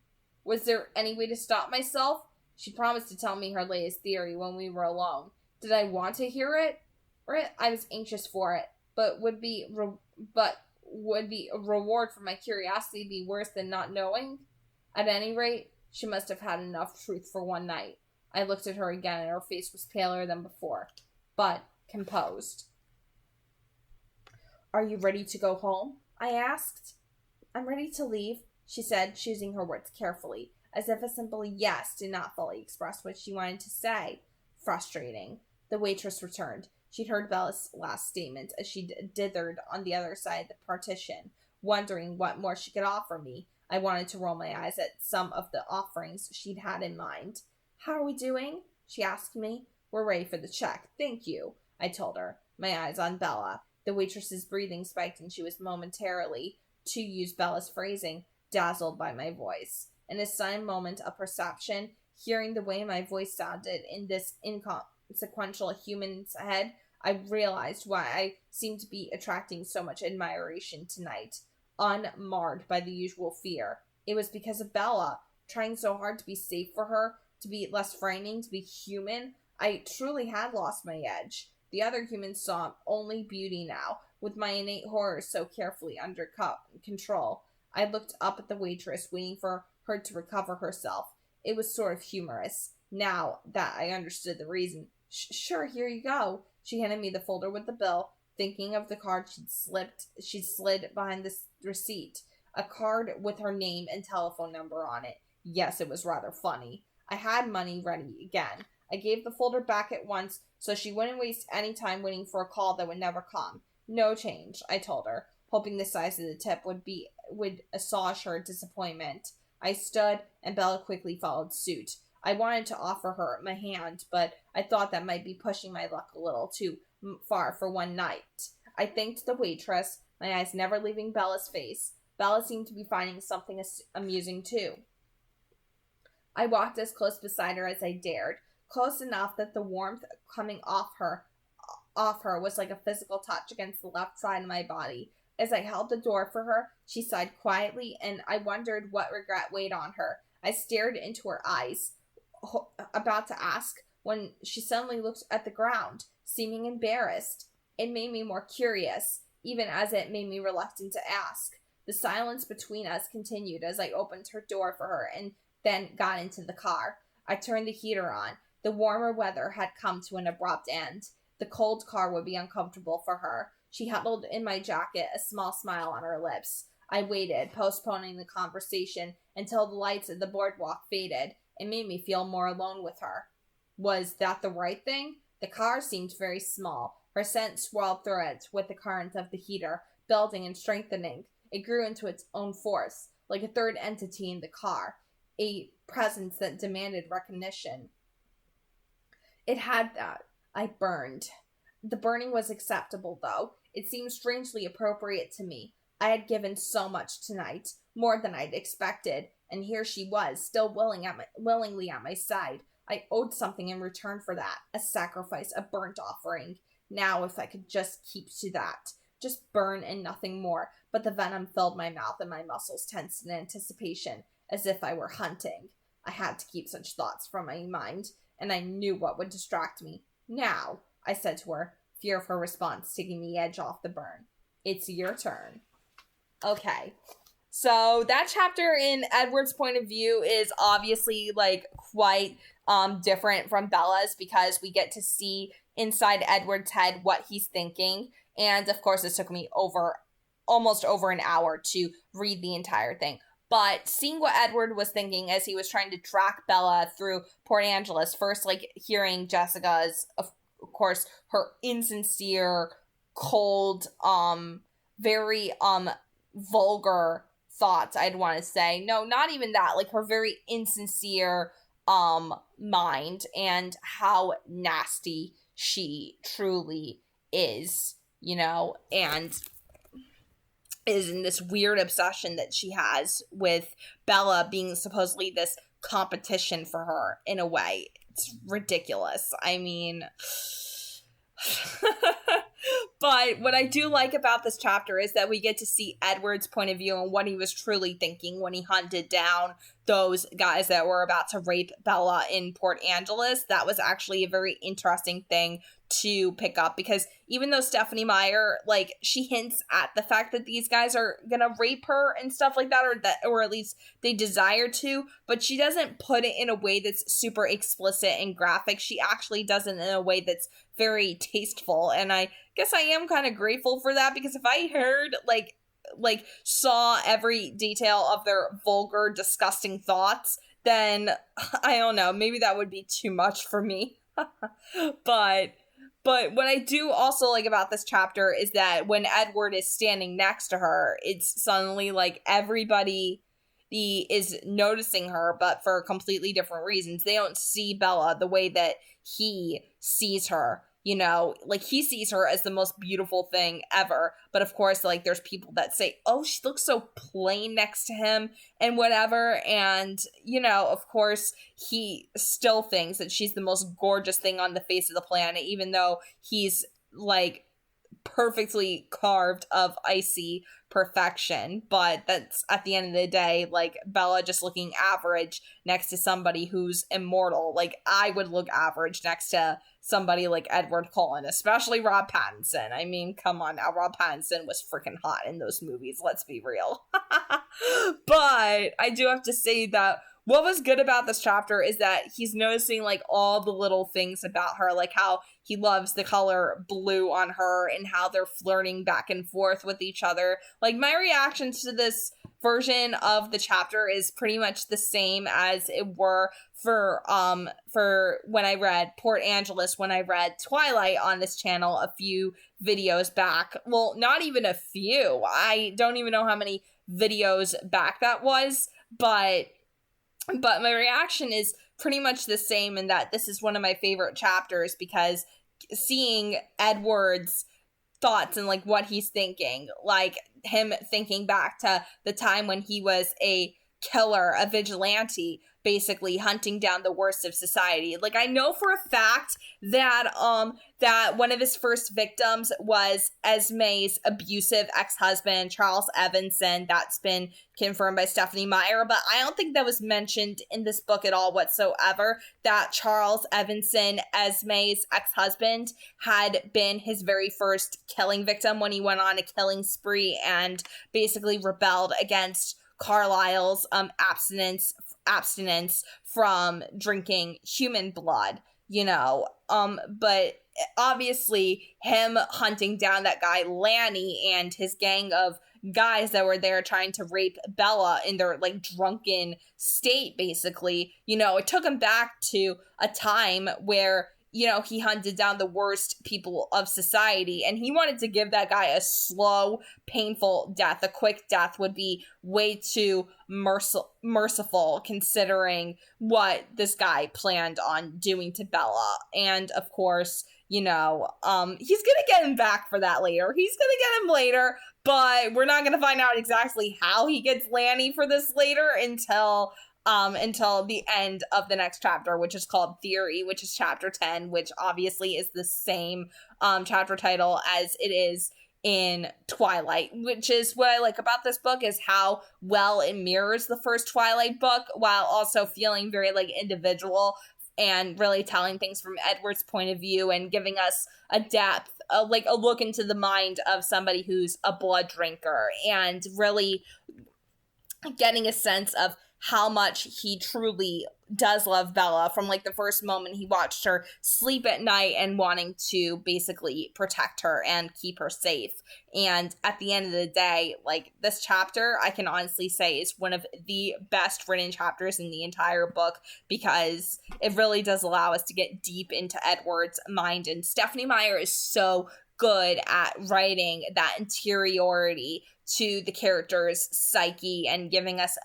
Was there any way to stop myself? She promised to tell me her latest theory when we were alone. Did I want to hear it? I was anxious for it, but would the reward for my curiosity be worse than not knowing? At any rate, she must have had enough truth for one night. I looked at her again, and her face was paler than before, but composed. Are you ready to go home? I asked. I'm ready to leave, she said, choosing her words carefully, as if a simple yes did not fully express what she wanted to say. Frustrating. The waitress returned. She'd heard Bella's last statement as she dithered on the other side of the partition, wondering what more she could offer me. I wanted to roll my eyes at some of the offerings she'd had in mind. How are we doing? She asked me. We're ready for the check. Thank you, I told her, my eyes on Bella. The waitress's breathing spiked, and she was momentarily, to use Bella's phrasing, dazzled by my voice. In a sudden moment of perception, hearing the way my voice sounded in this inconsequential human's head, I realized why I seemed to be attracting so much admiration tonight, unmarred by the usual fear. It was because of Bella, trying so hard to be safe for her, to be less frightening, to be human. I truly had lost my edge. The other humans saw only beauty now, with my innate horror so carefully under control. I looked up at the waitress, waiting for her to recover herself. It was sort of humorous, now that I understood the reason. Sure, here you go. She handed me the folder with the bill, thinking of the card she'd slid behind the receipt. A card with her name and telephone number on it. Yes, it was rather funny. I had money ready again. I gave the folder back at once, so she wouldn't waste any time waiting for a call that would never come. No change, I told her, hoping the size of the tip would assuage her disappointment. I stood, and Bella quickly followed suit. I wanted to offer her my hand, but I thought that might be pushing my luck a little too far for one night. I thanked the waitress, my eyes never leaving Bella's face. Bella seemed to be finding something amusing too. I walked as close beside her as I dared, close enough that the warmth coming off her was like a physical touch against the left side of my body. As I held the door for her, she sighed quietly, and I wondered what regret weighed on her. I stared into her eyes, about to ask, when she suddenly looked at the ground, seeming embarrassed. It made me more curious, even as it made me reluctant to ask. The silence between us continued as I opened her door for her and then got into the car. I turned the heater on. The warmer weather had come to an abrupt end. The cold car would be uncomfortable for her. She huddled in my jacket, a small smile on her lips. I waited, postponing the conversation until the lights of the boardwalk faded. It made me feel more alone with her. Was that the right thing? The car seemed very small. Her scent swirled through it with the current of the heater, building and strengthening. It grew into its own force, like a third entity in the car, a presence that demanded recognition. It had that. I burned. The burning was acceptable, though. It seemed strangely appropriate to me. I had given so much tonight, more than I'd expected, and here she was, still willingly at my side. I owed something in return for that, a sacrifice, a burnt offering. Now, if I could just keep to that, just burn and nothing more, but the venom filled my mouth and my muscles tensed in anticipation, as if I were hunting. I had to keep such thoughts from my mind, and I knew what would distract me. Now, I said to her, fear of her response taking the edge off the burn. It's your turn. Okay. So that chapter in Edward's point of view is obviously like quite different from Bella's, because we get to see inside Edward's head what he's thinking. And of course, it took me almost over an hour to read the entire thing. But seeing what Edward was thinking as he was trying to track Bella through Port Angeles, first like hearing Jessica's, of course, her insincere, cold, very vulgar thoughts, I'd want to say. No, not even that. Like her very insincere mind and how nasty she truly is, you know, and is in this weird obsession that she has with Bella being supposedly this competition for her in a way. It's ridiculous. I mean, But what I do like about this chapter is that we get to see Edward's point of view and what he was truly thinking when he hunted down those guys that were about to rape Bella in Port Angeles. That was actually a very interesting thing to pick up, because even though Stephenie Meyer, like, she hints at the fact that these guys are gonna rape her and stuff like that, or at least they desire to, but she doesn't put it in a way that's super explicit and graphic. She actually does it in a way that's very tasteful, and I guess I am kind of grateful for that, because if I heard like saw every detail of their vulgar, disgusting thoughts, then I don't know, maybe that would be too much for me. But what I do also like about this chapter is that when Edward is standing next to her, it's suddenly like everybody is noticing her, but for completely different reasons. They don't see Bella the way that he sees her. You know, like, he sees her as the most beautiful thing ever. But of course, like, there's people that say, oh, she looks so plain next to him and whatever. And, you know, of course, he still thinks that she's the most gorgeous thing on the face of the planet, even though he's, like, perfectly carved of icy perfection. But that's, at the end of the day, like, Bella just looking average next to somebody who's immortal. Like, I would look average next to somebody like Edward Cullen, especially Rob Pattinson. I mean, come on now, Rob Pattinson was freaking hot in those movies, let's be real. But I do have to say that what was good about this chapter is that he's noticing, like, all the little things about her, like how he loves the color blue on her and how they're flirting back and forth with each other. Like, my reaction to this version of the chapter is pretty much the same as it were for when I read Port Angeles, when I read Twilight on this channel a few videos back. Well, not even a few. I don't even know how many videos back that was, but my reaction is pretty much the same, in that this is one of my favorite chapters, because seeing Edward's thoughts and, like, what he's thinking, like him thinking back to the time when he was a killer, a vigilante, basically hunting down the worst of society. Like, I know for a fact that that one of his first victims was Esme's abusive ex-husband, Charles Evanson. That's been confirmed by Stephenie Meyer, but I don't think that was mentioned in this book at all whatsoever, that Charles Evanson, Esme's ex-husband, had been his very first killing victim when he went on a killing spree and basically rebelled against Carlisle's abstinence from drinking human blood, you know. But obviously him hunting down that guy Lanny and his gang of guys that were there trying to rape Bella in their, like, drunken state, basically, you know, it took him back to a time where, you know, he hunted down the worst people of society, and he wanted to give that guy a slow, painful death. A quick death would be way too merciful, considering what this guy planned on doing to Bella. And of course, you know, he's gonna get him back for that later. He's gonna get him later, but we're not gonna find out exactly how he gets Lanny for this later until the end of the next chapter, which is called Theory, which is chapter 10, which obviously is the same chapter title as it is in Twilight, which is what I like about this book, is how well it mirrors the first Twilight book while also feeling very, like, individual and really telling things from Edward's point of view and giving us a depth, like a look into the mind of somebody who's a blood drinker, and really getting a sense of how much he truly does love Bella from, like, the first moment he watched her sleep at night and wanting to basically protect her and keep her safe. And at the end of the day, like, this chapter, I can honestly say, is one of the best written chapters in the entire book, because it really does allow us to get deep into Edward's mind. And Stephenie Meyer is so good at writing that interiority to the character's psyche and giving us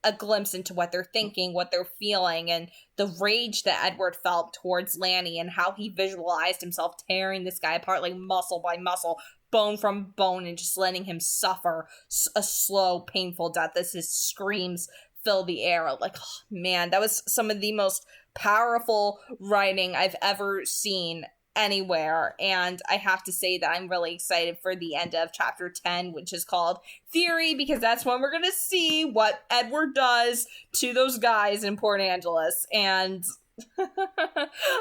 a glimpse into what they're thinking, what they're feeling, and the rage that Edward felt towards Lanny, and how he visualized himself tearing this guy apart, like, muscle by muscle, bone from bone, and just letting him suffer a slow, painful death as his screams fill the air. Like, oh, man, that was some of the most powerful writing I've ever seen anywhere. And I have to say that I'm really excited for the end of chapter 10, which is called Theory, because that's when we're going to see what Edward does to those guys in Port Angeles. And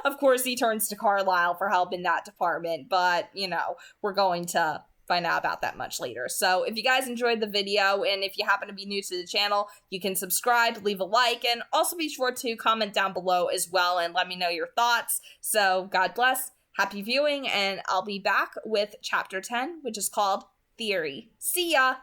of course, he turns to Carlisle for help in that department, but, you know, we're going to find out about that much later. So if you guys enjoyed the video, and if you happen to be new to the channel, you can subscribe, leave a like, and also be sure to comment down below as well and let me know your thoughts. So God bless, happy viewing, and I'll be back with chapter 10, which is called Theory. See ya!